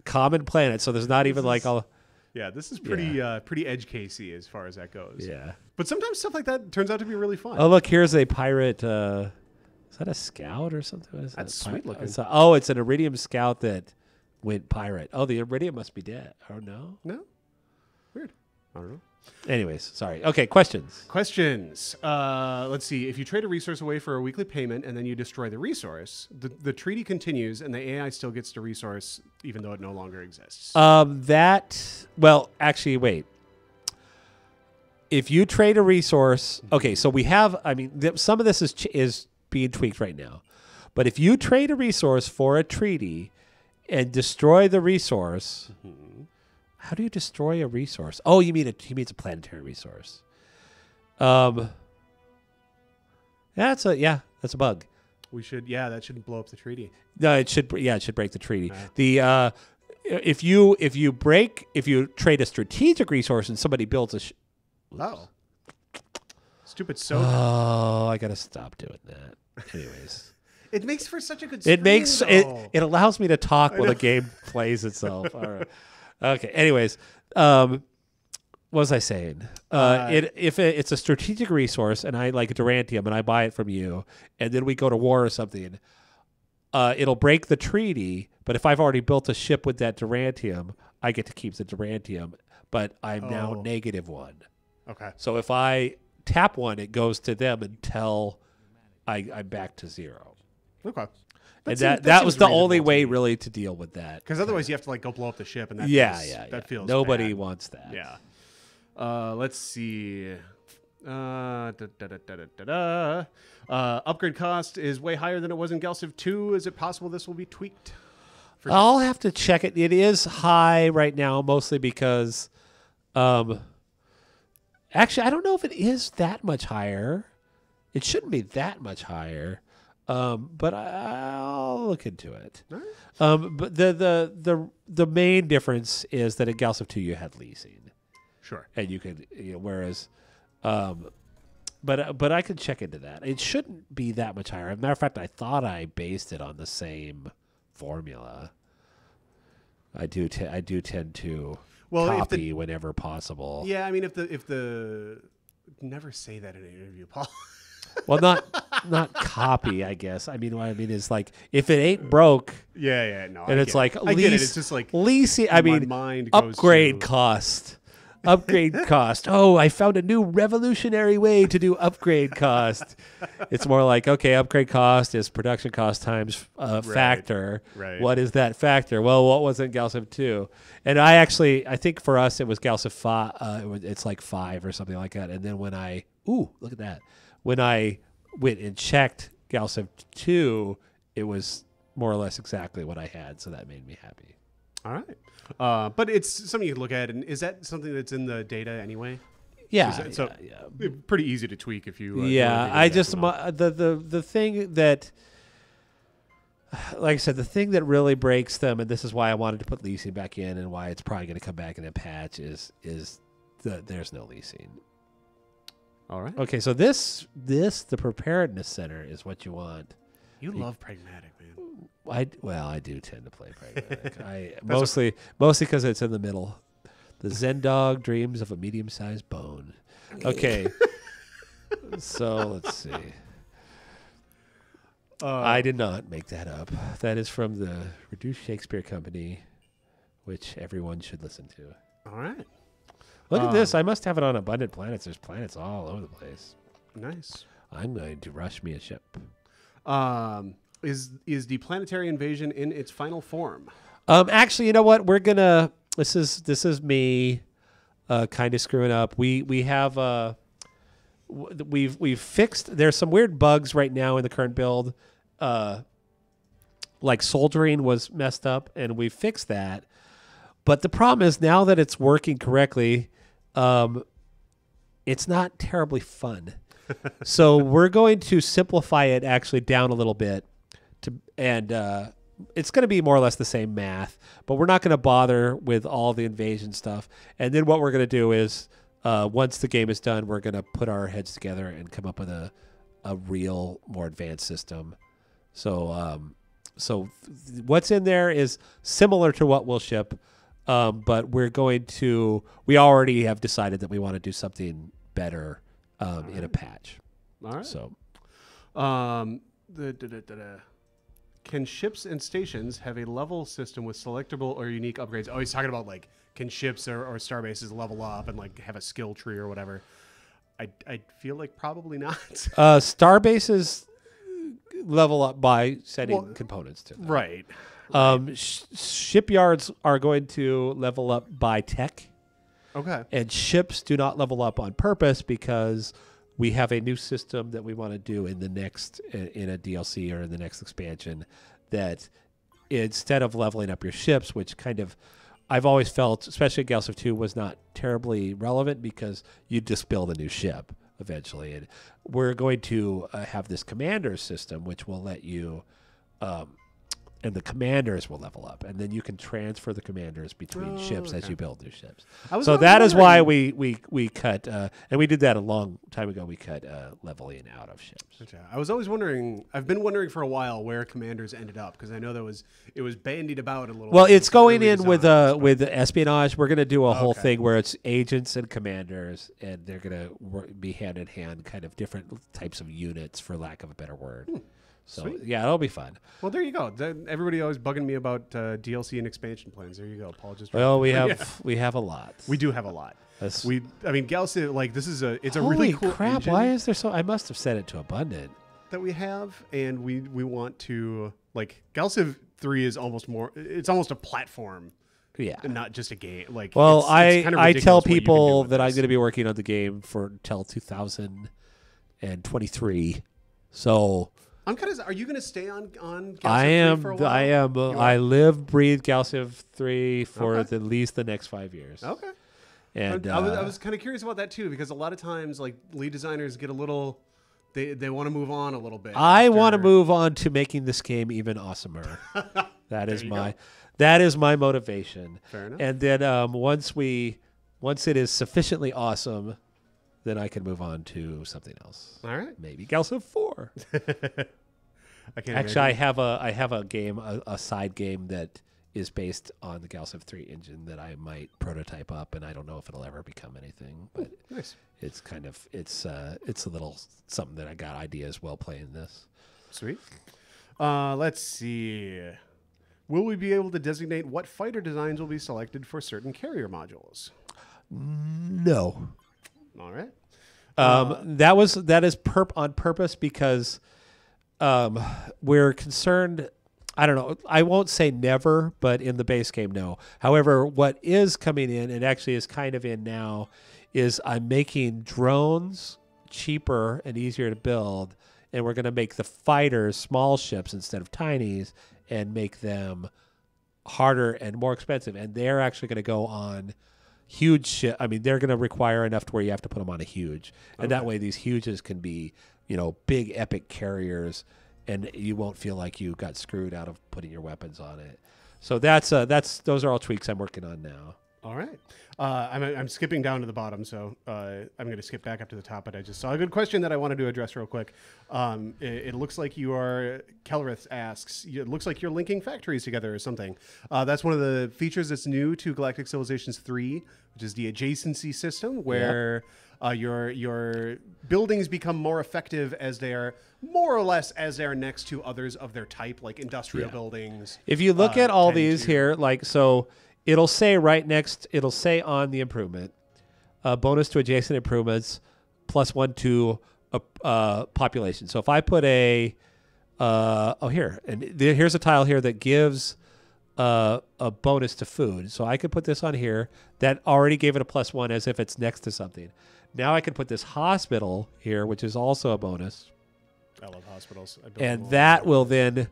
Speaker 2: common planet. So there's not even like all.
Speaker 1: Yeah, this is pretty edge casey as far as that goes.
Speaker 2: Yeah,
Speaker 1: but sometimes stuff like that turns out to be really fun.
Speaker 2: Oh, look, here's a pirate. Is that a scout or something?
Speaker 1: That's sweet looking.
Speaker 2: It's an Iridium scout that went pirate. Oh, the Iridium must be dead. Oh no,
Speaker 1: weird. I don't know.
Speaker 2: Anyways, sorry. Okay, questions.
Speaker 1: Let's see. If you trade a resource away for a weekly payment and then you destroy the resource, the treaty continues and the AI still gets the resource even though it no longer exists.
Speaker 2: Actually, wait. If you trade a resource, okay, so we have, some of this is being tweaked right now. But if you trade a resource for a treaty and destroy the resource, How do you destroy a resource? Oh, he means a planetary resource. That's a bug.
Speaker 1: We should, that shouldn't blow up the treaty.
Speaker 2: No, it should break the treaty.
Speaker 1: Yeah.
Speaker 2: If you trade a strategic resource and somebody builds a
Speaker 1: Oh. Stupid soda.
Speaker 2: Oh, I gotta stop doing that. Anyways.
Speaker 1: It makes for such a good
Speaker 2: It allows me to talk while the game plays itself. All right. Okay. Anyways, what was I saying? If it's a strategic resource and I like Durantium and I buy it from you, and then we go to war or something, it'll break the treaty. But if I've already built a ship with that Durantium, I get to keep the Durantium. But I'm now -1.
Speaker 1: Okay.
Speaker 2: So if I tap one, it goes to them until I'm back to 0.
Speaker 1: Okay.
Speaker 2: And that was the only way really to deal with that.
Speaker 1: Because otherwise you have to like go blow up the ship, and that feels
Speaker 2: nobody
Speaker 1: bad.
Speaker 2: wants that.
Speaker 1: Yeah. Let's see. Upgrade cost is way higher than it was in Galciv 2. Is it possible this will be tweaked?
Speaker 2: I'll have to check it. It is high right now, mostly because, actually, I don't know if it is that much higher. It shouldn't be that much higher, but I'll look into it.
Speaker 1: Right.
Speaker 2: But the main difference is that in Galciv 2 you had leasing.
Speaker 1: Sure.
Speaker 2: And you could, whereas, but I could check into that. It shouldn't be that much higher. As a matter of fact, I thought I based it on the same formula. I do tend to copy whenever possible.
Speaker 1: Yeah, I mean, if the never say that in an interview, Paul.
Speaker 2: Well, not copy, I guess. I mean, what I mean is like if it ain't broke.
Speaker 1: Yeah, no.
Speaker 2: And it's like
Speaker 1: I get it. It's just like
Speaker 2: leasing. I mean, upgrade cost. Upgrade cost. Oh, I found a new revolutionary way to do upgrade cost. It's more like, okay, upgrade cost is production cost times factor.
Speaker 1: Right.
Speaker 2: What is that factor? Well, what was in Galciv 2? And I think for us it was Galciv 5. It's like 5 or something like that. And then when look at that. When I went and checked Galciv 2, it was more or less exactly what I had. So that made me happy.
Speaker 1: All right. But it's something you can look at, and is that something that's in the data anyway?
Speaker 2: Yeah.
Speaker 1: Pretty easy to tweak if you.
Speaker 2: I just the thing that, like I said, the thing that really breaks them, and this is why I wanted to put leasing back in, and why it's probably going to come back in a patch is there's no leasing.
Speaker 1: All right.
Speaker 2: Okay, so the preparedness center is what you want.
Speaker 1: You love pragmatic, man.
Speaker 2: I do tend to play pragmatic. Mostly because it's in the middle. The Zen dog dreams of a medium-sized bone. Okay. So let's see. I did not make that up. That is from the Reduced Shakespeare Company, which everyone should listen to.
Speaker 1: All right.
Speaker 2: Look at this. I must have it on Abundant Planets. There's planets all over the place. Nice. I'm going to rush me a ship.
Speaker 1: Is the planetary invasion in its final form?
Speaker 2: Actually, you know what? We're gonna. This is me, kind of screwing up. We have we've fixed. There's some weird bugs right now in the current build. Like soldering was messed up, and we fixed that. But the problem is now that it's working correctly, it's not terribly fun. So we're going to simplify it actually down a little bit. It's going to be more or less the same math, but we're not going to bother with all the invasion stuff. And then what we're going to do is, once the game is done, we're going to put our heads together and come up with a real, more advanced system. So what's in there is similar to what we'll ship, but we already have decided that we want to do something better in a patch.
Speaker 1: All right.
Speaker 2: So,
Speaker 1: can ships and stations have a level system with selectable or unique upgrades? Oh, he's talking about like, can ships or star bases level up and like have a skill tree or whatever? I feel like probably not.
Speaker 2: Star bases level up by setting components to them.
Speaker 1: Right.
Speaker 2: Shipyards are going to level up by tech.
Speaker 1: Okay.
Speaker 2: And ships do not level up on purpose because we have a new system that we want to do in a DLC or in the next expansion, that instead of leveling up your ships, which kind of I've always felt, especially Galactic 2, was not terribly relevant because you just build a new ship eventually. And we're going to have this commander system, which will let you, and the commanders will level up, and then you can transfer the commanders between ships as you build new ships. So that is why we cut, and we did that a long time ago. We cut leveling out of ships.
Speaker 1: Gotcha. I was always wondering. I've been wondering for a while where commanders ended up because I know it was bandied about a little.
Speaker 2: Well, it's going in with espionage. We're going to do a whole thing where it's agents and commanders, and they're going to be hand in hand, kind of different types of units, for lack of a better word. So,
Speaker 1: sweet.
Speaker 2: Yeah, it'll be fun.
Speaker 1: Well, there you go. Everybody always bugging me about DLC and expansion plans. There you go. Paul just.
Speaker 2: Well, we have a lot.
Speaker 1: We do have a lot. I mean, Galactic, like this is it's a really cool.
Speaker 2: Holy crap!
Speaker 1: engine
Speaker 2: Why is there so? I must have set it to abundant.
Speaker 1: that we have, and we want to like Galactic 3 is almost more. It's almost a platform.
Speaker 2: Yeah,
Speaker 1: and not just a game. Like,
Speaker 2: well,
Speaker 1: it's kind of
Speaker 2: I tell
Speaker 1: ridiculous what you can do
Speaker 2: people
Speaker 1: with
Speaker 2: that I'm
Speaker 1: this.
Speaker 2: going to be working on the game for until 2023. So.
Speaker 1: I'm kind of. Are you going to stay on Galactic 3 for a while?
Speaker 2: I am. I live, breathe Galactic 3 for at least the next 5 years.
Speaker 1: Okay.
Speaker 2: And
Speaker 1: I was kind of curious about that too, because a lot of times, like lead designers get a little. They want to move on a little bit.
Speaker 2: I want to move on to making this game even awesomer. That is my motivation.
Speaker 1: Fair enough.
Speaker 2: And then once it is sufficiently awesome, then I can move on to something else.
Speaker 1: All right.
Speaker 2: Maybe Galactic 4.
Speaker 1: I can't
Speaker 2: Actually, I have a game, a side game that is based on the Galactic 3 engine that I might prototype up, and I don't know if it'll ever become anything. But
Speaker 1: nice.
Speaker 2: it's kind of it's a little something that I got ideas while playing this.
Speaker 1: Sweet. Let's see. Will we be able to designate what fighter designs will be selected for certain carrier modules?
Speaker 2: No.
Speaker 1: All right.
Speaker 2: That is on purpose because we're concerned. I don't know. I won't say never, but in the base game, no. However, what is coming in, and actually is kind of in now, is I'm making drones cheaper and easier to build, and we're going to make the fighters small ships instead of tinies and make them harder and more expensive. And they're actually going to go on huge ship. I mean, they're going to require enough to where you have to put them on a huge. And that way these huges can be, big epic carriers, and you won't feel like you got screwed out of putting your weapons on it. So those are all tweaks I'm working on now.
Speaker 1: All right. I'm skipping down to the bottom, so I'm going to skip back up to the top, but I just saw a good question that I wanted to address real quick. It looks like Kelrith asks, it looks like you're linking factories together or something. That's one of the features that's new to Galactic Civilizations 3, which is the adjacency system, where your buildings become more effective as they are more or less as they are next to others of their type, like industrial buildings.
Speaker 2: If you look at all these here, it'll say it'll say on the improvement, bonus to adjacent improvements, +1 to population. So if I put here's a tile here that gives a bonus to food. So I could put this on here that already gave it a +1 as if it's next to something. Now I can put this hospital here, which is also a bonus.
Speaker 1: I love hospitals.
Speaker 2: And that will then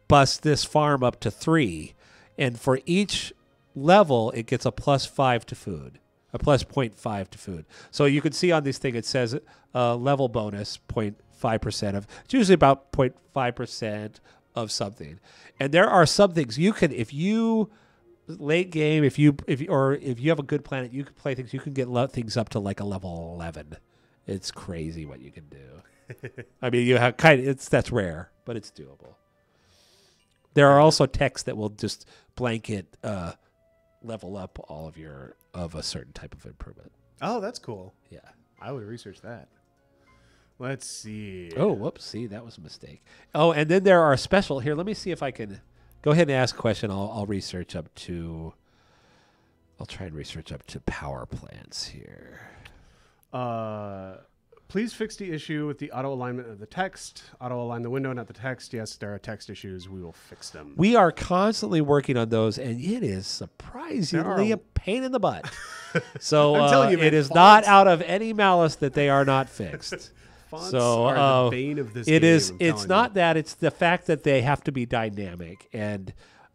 Speaker 2: bust this farm up to 3. And for each level, it gets a +5 to food, a +0.5 to food. So you can see on this thing, it says level bonus 0.5% of, it's usually about 0.5% of something. And there are some things you can, if you late game, if you have a good planet, you can play things, you can get things up to like a level 11. It's crazy what you can do. I mean, you have that's rare, but it's doable. There are also texts that will just blanket level up all of a certain type of improvement.
Speaker 1: Oh, that's cool.
Speaker 2: Yeah.
Speaker 1: I would research that. Let's see.
Speaker 2: Oh, whoops. See, that was a mistake. Oh, and then there are special here. Let me see if I can go ahead and ask a question. I'll research up to. I'll try and research up to power plants here.
Speaker 1: Please fix the issue with the auto alignment of the text. Auto align the window, not the text. Yes, there are text issues. We will fix them.
Speaker 2: We are constantly working on those, and it is surprisingly a pain in the butt. So
Speaker 1: I'm telling you, man,
Speaker 2: it is not out of any malice that they are not fixed.
Speaker 1: Fonts
Speaker 2: so
Speaker 1: are the bane of this
Speaker 2: it
Speaker 1: game.
Speaker 2: is. It's not that. It's the fact that they have to be dynamic, and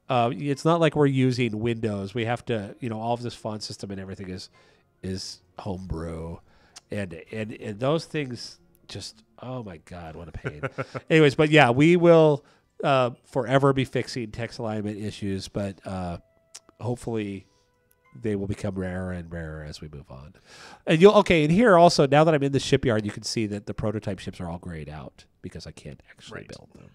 Speaker 2: It's not like we're using Windows. We have to, all of this font system and everything is homebrew, and those things just, oh my God, what a pain. Anyways, but yeah, we will forever be fixing text alignment issues, but hopefully they will become rarer and rarer as we move on. And and here also, now that I'm in the shipyard, you can see that the prototype ships are all grayed out because I can't actually build them.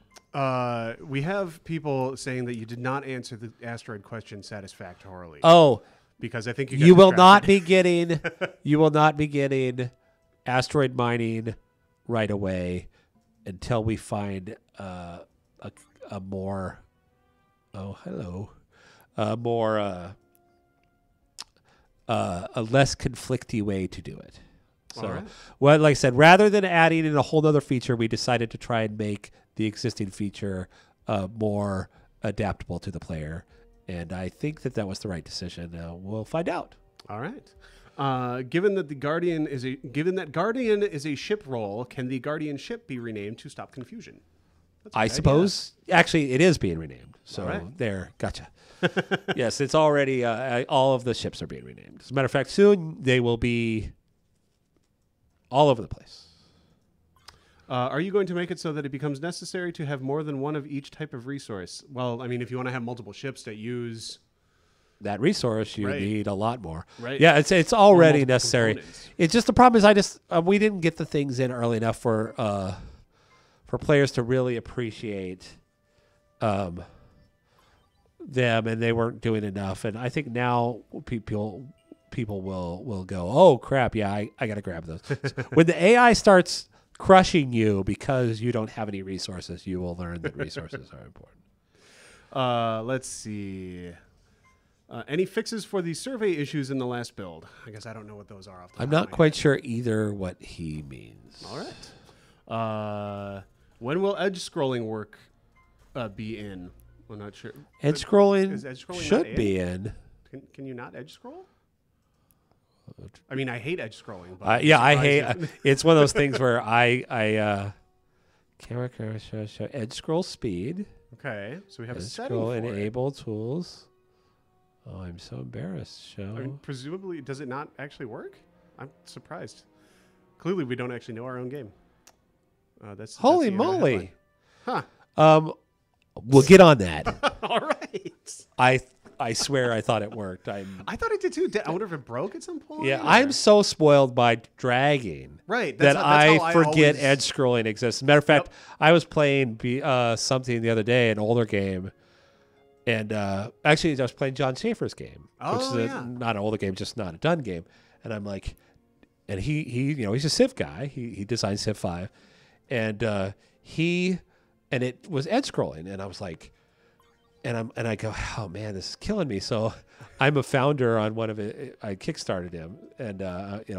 Speaker 1: We have people saying that you did not answer the asteroid question satisfactorily.
Speaker 2: Oh,
Speaker 1: because I think
Speaker 2: you will not be getting asteroid mining right away until we find a more a less conflicty way to do it. So,
Speaker 1: right.
Speaker 2: Well, like I said, rather than adding in a whole other feature, we decided to try and make the existing feature more adaptable to the player. And I think that was the right decision. We'll find out.
Speaker 1: All right. Given that Guardian is a ship role, can the Guardian ship be renamed to stop confusion?
Speaker 2: I suppose. Actually, it is being renamed. So there, gotcha. Yes, it's already, all of the ships are being renamed. As a matter of fact, soon they will be all over the place.
Speaker 1: Are you going to make it so that it becomes necessary to have more than one of each type of resource? Well, I mean, if you want to have multiple ships that use
Speaker 2: that resource, you need a lot more.
Speaker 1: Right.
Speaker 2: Yeah, it's already necessary.
Speaker 1: Components.
Speaker 2: It's just the problem is we didn't get the things in early enough for players to really appreciate them, and they weren't doing enough. And I think now people will go, oh crap, yeah, I got to grab those. When the AI starts crushing you because you don't have any resources, you will learn that resources are important.
Speaker 1: Let's see. Any fixes for the survey issues in the last build? I guess I don't know what those are.
Speaker 2: I'm not quite sure either what he means.
Speaker 1: All right. When will edge scrolling work be in? I'm not sure.
Speaker 2: Edge scrolling should be in.
Speaker 1: Can you not edge scroll? I mean, I hate edge scrolling. But
Speaker 2: I hate. It's one of those things where I camera show edge scroll speed.
Speaker 1: Okay, so we have
Speaker 2: edge
Speaker 1: a setting
Speaker 2: scroll
Speaker 1: for
Speaker 2: enable tools. Oh, I'm so embarrassed. Show.
Speaker 1: I mean, presumably, does it not actually work? I'm surprised. Clearly, we don't actually know our own game.
Speaker 2: Holy moly!
Speaker 1: Huh.
Speaker 2: We'll get on that.
Speaker 1: All right.
Speaker 2: I swear I thought it worked.
Speaker 1: I thought it did too. I wonder if it broke at some point.
Speaker 2: Yeah, I'm so spoiled by dragging
Speaker 1: that's
Speaker 2: I forget edge scrolling exists. As a matter of fact, I was playing something the other day, an older game, and actually I was playing John Schaefer's game, which is not an older game, just not a done game. And I'm like, and he he's a Civ guy. He designed Civ 5, and it was edge scrolling, and I was like. And I go, oh man, this is killing me. So I'm a founder on one of it. I kickstarted him, and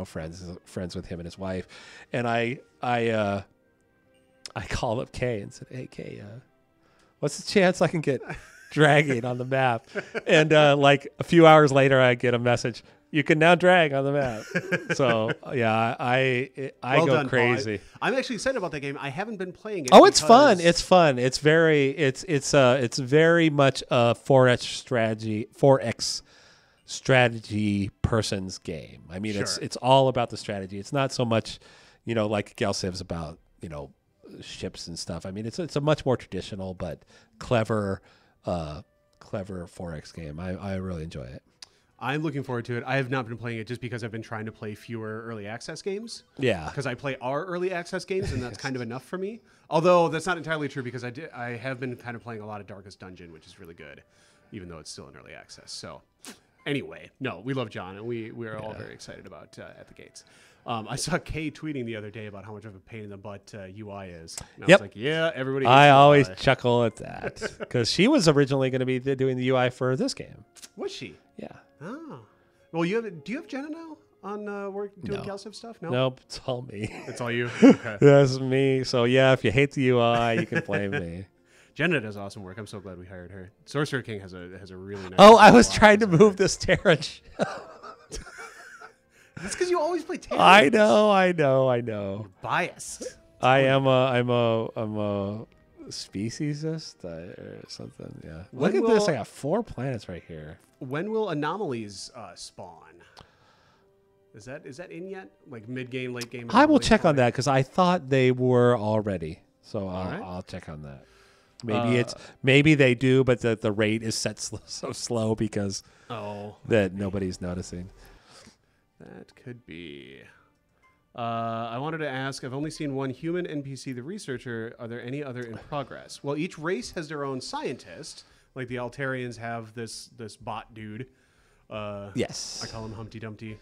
Speaker 2: friends with him and his wife. And I called up Kay and said, hey Kay, what's the chance I can get dragging on the map? And like a few hours later, I get a message. You can now drag on the map. So yeah, I well go crazy.
Speaker 1: Paul. I'm actually excited about that game. I haven't been playing it.
Speaker 2: Oh, it's fun. It's fun. It's very much a 4X strategy person's game. I mean, it's all about the strategy. It's not so much, like Galciv's about ships and stuff. I mean, it's a much more traditional but clever 4X game. I really enjoy it.
Speaker 1: I'm looking forward to it. I have not been playing it just because I've been trying to play fewer early access games.
Speaker 2: Yeah.
Speaker 1: Because I play our early access games, and that's kind of enough for me. Although that's not entirely true because I have been kind of playing a lot of Darkest Dungeon, which is really good, even though it's still in early access. So anyway, no, we love John, and we are all very excited about At the Gates. I saw Kay tweeting the other day about how much of a pain in the butt UI is. And I was like, yeah, everybody hates
Speaker 2: I
Speaker 1: UI.
Speaker 2: always chuckle at that because she was originally going to be doing the UI for this game.
Speaker 1: Was she?
Speaker 2: Yeah.
Speaker 1: Oh. Well, do you have Jenna now on doing Galciv stuff? No?
Speaker 2: Nope, it's all me.
Speaker 1: It's all you? Okay.
Speaker 2: That's me. So yeah, if you hate the UI, you can blame me.
Speaker 1: Jenna does awesome work. I'm so glad we hired her. Sorcerer King has a really nice.
Speaker 2: Oh, I was trying to move this Terra.
Speaker 1: That's because you always play Terra.
Speaker 2: I know.
Speaker 1: You're biased.
Speaker 2: I'm a speciesist or something. Yeah.
Speaker 1: When
Speaker 2: Look at this.
Speaker 1: will-
Speaker 2: I got 4 planets right here.
Speaker 1: When will anomalies spawn? Is that in yet? Like mid game, late game?
Speaker 2: I will
Speaker 1: anomalies
Speaker 2: check on
Speaker 1: spawning?
Speaker 2: that because I thought they were already. So
Speaker 1: right.
Speaker 2: I'll check on that. Maybe they do, but the rate is set so slow because that nobody's noticing.
Speaker 1: That could be. I wanted to ask, I've only seen one human NPC, the researcher. Are there any other in progress? Well, each race has their own scientist. Like the Altarians have this bot dude.
Speaker 2: Yes.
Speaker 1: I call him Humpty Dumpty.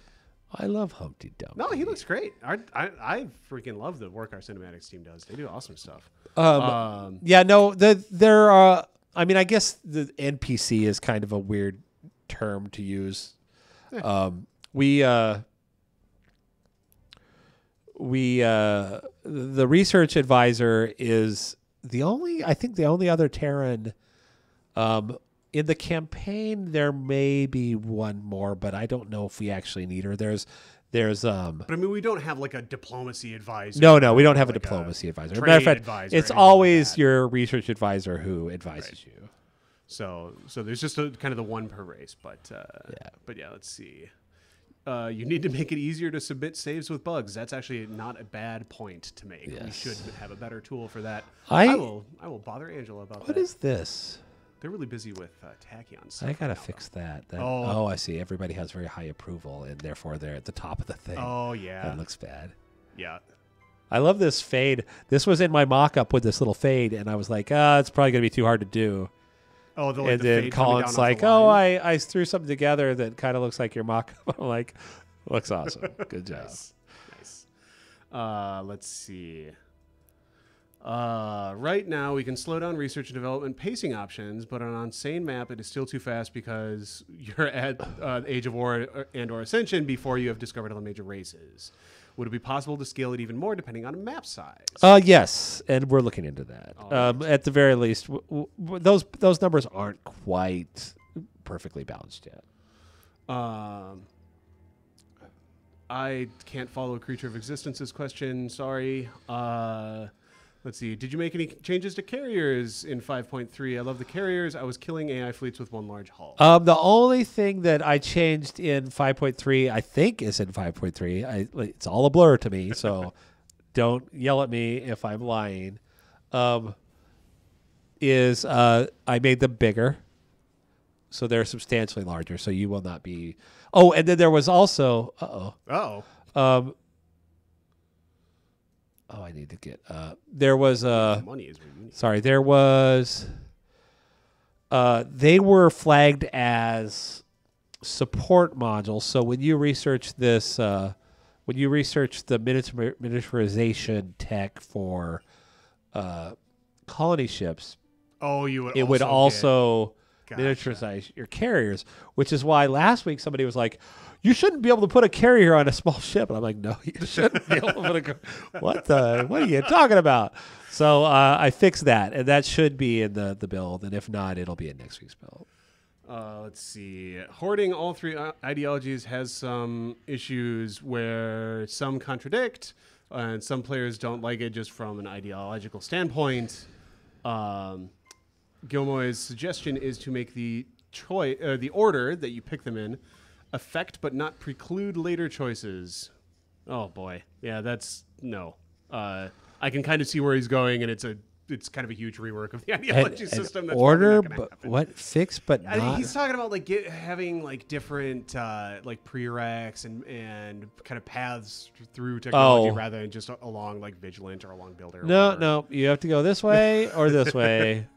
Speaker 2: I love Humpty Dumpty.
Speaker 1: No, he looks great. I freaking love the work our cinematics team does. They do awesome stuff.
Speaker 2: Yeah, no, there are. I mean, I guess the NPC is kind of a weird term to use.
Speaker 1: Yeah.
Speaker 2: The research advisor is the only other Terran. In the campaign, there may be one more, but I don't know if we actually need her. There's
Speaker 1: But I mean, we don't have like a diplomacy advisor.
Speaker 2: No, we don't have a
Speaker 1: like
Speaker 2: diplomacy advisor.
Speaker 1: trade
Speaker 2: Matter of fact,
Speaker 1: advisor,
Speaker 2: it's
Speaker 1: anything
Speaker 2: always
Speaker 1: like that.
Speaker 2: your research advisor who advises you.
Speaker 1: So there's just kind of the one per race, but yeah, let's see. You need to make it easier to submit saves with bugs. That's actually not a bad point to make.
Speaker 2: Yes.
Speaker 1: We should have a better tool for that.
Speaker 2: I
Speaker 1: will bother Angela about that.
Speaker 2: What is this?
Speaker 1: They're really busy with Tachyon stuff.
Speaker 2: I gotta
Speaker 1: right now,
Speaker 2: fix that.
Speaker 1: Oh.
Speaker 2: I see. Everybody has very high approval, and therefore they're at the top of the thing.
Speaker 1: Oh yeah,
Speaker 2: That looks bad.
Speaker 1: yeah.
Speaker 2: I love this fade. This was in my mock-up with this little fade, and I was like, it's probably gonna be too hard to do.
Speaker 1: Oh,
Speaker 2: And then Colin's like, I threw something together that kind of looks like your mock-up. I'm like, looks awesome. Good job.
Speaker 1: Nice. Let's see. Right now, we can slow down research and development pacing options, but on an insane map, it is still too fast because you're at Age of War and/or Ascension before you have discovered all the major races. Would it be possible to scale it even more depending on map size?
Speaker 2: Yes, and we're looking into that.
Speaker 1: Right.
Speaker 2: At the very least, those numbers aren't quite perfectly balanced yet.
Speaker 1: I can't follow Creature of Existence's question. Sorry. Let's see. Did you make any changes to carriers in 5.3? I love the carriers. I was killing AI fleets with one large hull.
Speaker 2: The only thing that I changed in 5.3, I think, is in 5.3. It's all a blur to me, so don't yell at me if I'm lying. I made them bigger, so they're substantially larger. So you will not be. Oh, and then there was also. I need to get. There was
Speaker 1: money is what you need.
Speaker 2: Sorry, there was. They were flagged as support modules. So when you research this, when you research the miniaturization tech for colony ships,
Speaker 1: it
Speaker 2: would also
Speaker 1: Gotcha.
Speaker 2: miniaturize your carriers, which is why last week somebody was like, you shouldn't be able to put a carrier on a small ship. And I'm like, no, you shouldn't be able to put what are you talking about? So I fixed that, and that should be in the build. And if not, it'll be in next week's build.
Speaker 1: Let's see. Hoarding all three ideologies has some issues where some contradict, and some players don't like it just from an ideological standpoint. Gilmoy's suggestion is to make the order that you pick them in affect but not preclude later choices. Oh boy, yeah, that's no. I can kind of see where he's going, and it's kind of a huge rework of the ideology system. That's
Speaker 2: order,
Speaker 1: probably not gonna happen.
Speaker 2: what fix, but
Speaker 1: I think
Speaker 2: not.
Speaker 1: he's talking about like having like different like prereqs and kind of paths through technology rather than just along like Vigilant or along Builder.
Speaker 2: No, you have to go this way or this way,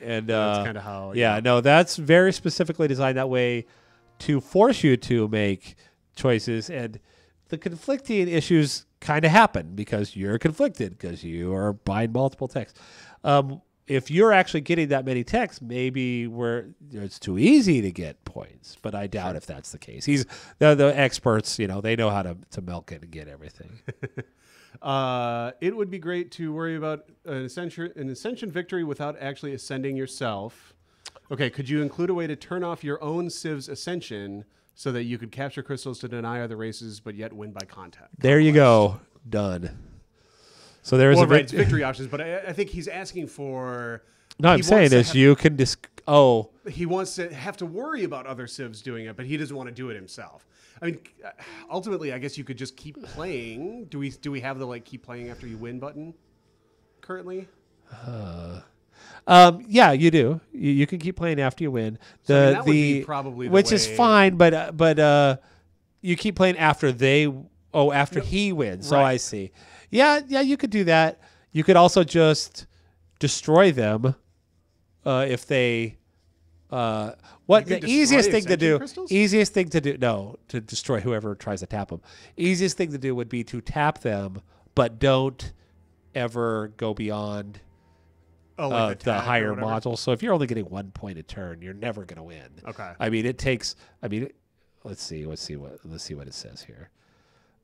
Speaker 2: and
Speaker 1: that's kind of how.
Speaker 2: Yeah, no, that's very specifically designed that way to force you to make choices, and the conflicting issues kind of happen because you're conflicted because you are buying multiple texts. If you're actually getting that many texts, maybe it's too easy to get points, but I doubt if that's the case. The experts, they know how to milk it and get everything.
Speaker 1: It would be great to worry about an ascension victory without actually ascending yourself. Okay, could you include a way to turn off your own Civ's ascension so that you could capture crystals to deny other races but yet win by contact?
Speaker 2: There you go. Done. So there is
Speaker 1: well,
Speaker 2: a
Speaker 1: right, it's victory options, but I think he's asking for.
Speaker 2: No, I'm saying is you can
Speaker 1: he wants to have to worry about other civs doing it, but he doesn't want to do it himself. I mean, ultimately, I guess you could just keep playing. Do we have the keep playing after you win button currently?
Speaker 2: Yeah, you do. You can keep playing after you win.
Speaker 1: That would be probably the
Speaker 2: which
Speaker 1: way.
Speaker 2: is fine, but you keep playing after he wins. So
Speaker 1: Right.
Speaker 2: I see. Yeah, you could do that. You could also just destroy them if they. What
Speaker 1: You
Speaker 2: the
Speaker 1: could
Speaker 2: easiest
Speaker 1: destroy
Speaker 2: thing to do?
Speaker 1: Ascension crystals?
Speaker 2: Easiest thing to do? No, to destroy whoever tries to tap them. Easiest thing to do would be to tap them, but don't ever go beyond. The higher module. So if you're only getting 1 point a turn, you're never going to win.
Speaker 1: Okay.
Speaker 2: I mean, it takes. I mean, let's see what it says here.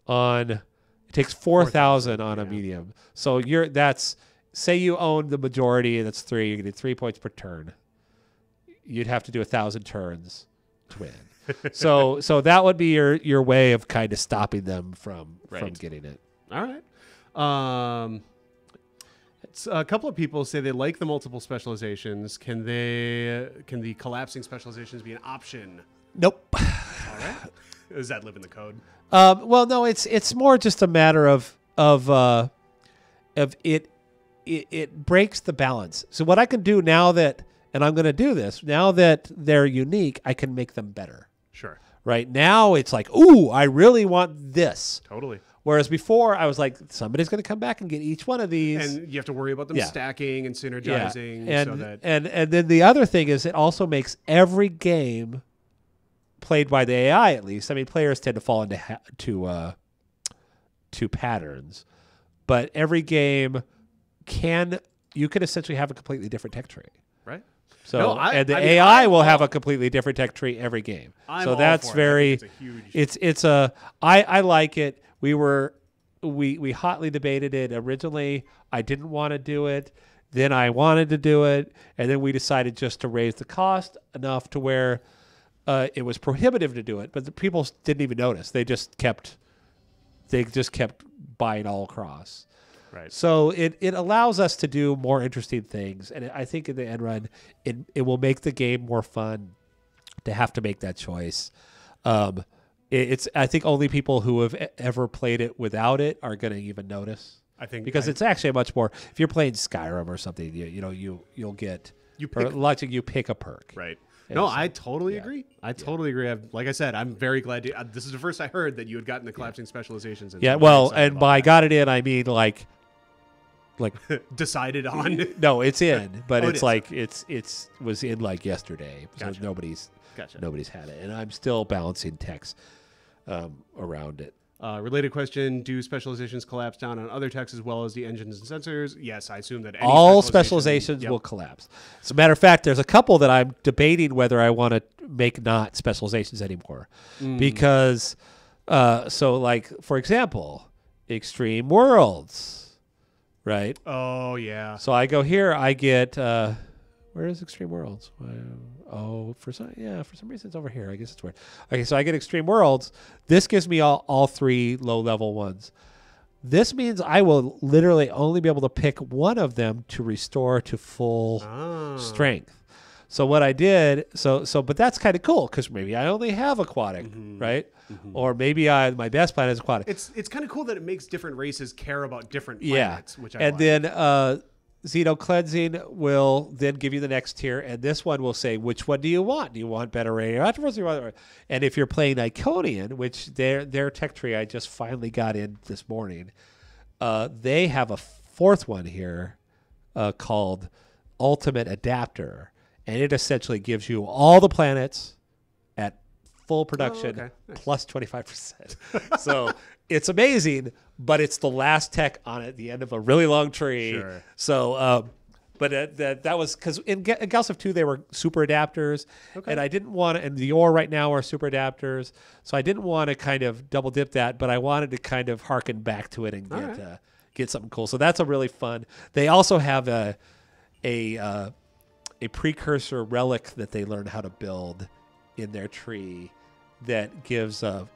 Speaker 2: It takes 4,000 on a medium. So say you own the majority and it's 3. You're getting 3 points per turn. You'd have to do 1,000 turns to win. so that would be your way of kind of stopping them from getting it.
Speaker 1: All right. A couple of people say they like the multiple specializations. Can the collapsing specializations be an option?
Speaker 2: Nope.
Speaker 1: All right. Does that live in the code?
Speaker 2: Well, no. It's more just a matter of it breaks the balance. So what I can do now that, and I'm going to do this now that they're unique, I can make them better.
Speaker 1: Sure.
Speaker 2: Right now, it's like, ooh, I really want this.
Speaker 1: Totally.
Speaker 2: Whereas before, I was like, somebody's going to come back and get each one of these.
Speaker 1: And you have to worry about them stacking and synergizing.
Speaker 2: Yeah. And then the other thing is it also makes every game played by the AI, at least. I mean, players tend to fall into two patterns. But every game you can essentially have a completely different tech tree.
Speaker 1: Right.
Speaker 2: So the AI will have a completely different tech tree every game. So that's very. I like it. We hotly debated it originally. I didn't want to do it. Then I wanted to do it, and then we decided just to raise the cost enough to where it was prohibitive to do it. But the people didn't even notice. They just kept buying all across.
Speaker 1: Right.
Speaker 2: So it allows us to do more interesting things, and I think in the end run, it will make the game more fun to have to make that choice. I think only people who have ever played it without it are going to even notice. I think because it's actually a much more. If you're playing Skyrim or something, you'll get you pick a perk.
Speaker 1: Right. No, I totally agree. I totally agree. Like I said, I'm very glad. This is the first I heard that you had gotten the collapsing specializations.
Speaker 2: Yeah. Well, and by got it in, I mean like
Speaker 1: decided on.
Speaker 2: No, it's in, but it's like it was in like yesterday. So nobody's had it, and I'm still balancing techs around it.
Speaker 1: Related question: do specializations collapse down on other techs as well as the engines and sensors? Yes, I assume that
Speaker 2: all specializations will collapse. As a matter of fact, there's a couple that I'm debating whether I want to make not specializations anymore, because so like for example, Extreme Worlds, right?
Speaker 1: Oh yeah.
Speaker 2: So I go here, I get where is Extreme Worlds? For some reason it's over here. I guess it's weird. Okay, so I get Extreme Worlds. This gives me all 3 low-level ones. This means I will literally only be able to pick one of them to restore to full strength. So what I did, but that's kind of cool because maybe I only have aquatic, right? Or maybe my best planet is aquatic.
Speaker 1: It's kind of cool that it makes different races care about different planets, which I like.
Speaker 2: Then Xeno Cleansing will then give you the next tier, and this one will say, which one do you want? Do you want better radioactive? And if you're playing Iconian, which their tech tree I just finally got in this morning, they have a 4th one here called Ultimate Adapter, and it essentially gives you all the planets at full production plus 25%. So it's amazing, but it's the last tech on at the end of a really long tree.
Speaker 1: Sure.
Speaker 2: So, but that was because in Galactic 2 they were super adapters, and I didn't want to. And the Ore right now are super adapters, so I didn't want to kind of double dip that, but I wanted to kind of harken back to it and get something cool. So that's a really fun. They also have a precursor relic that they learn how to build in their tree that gives a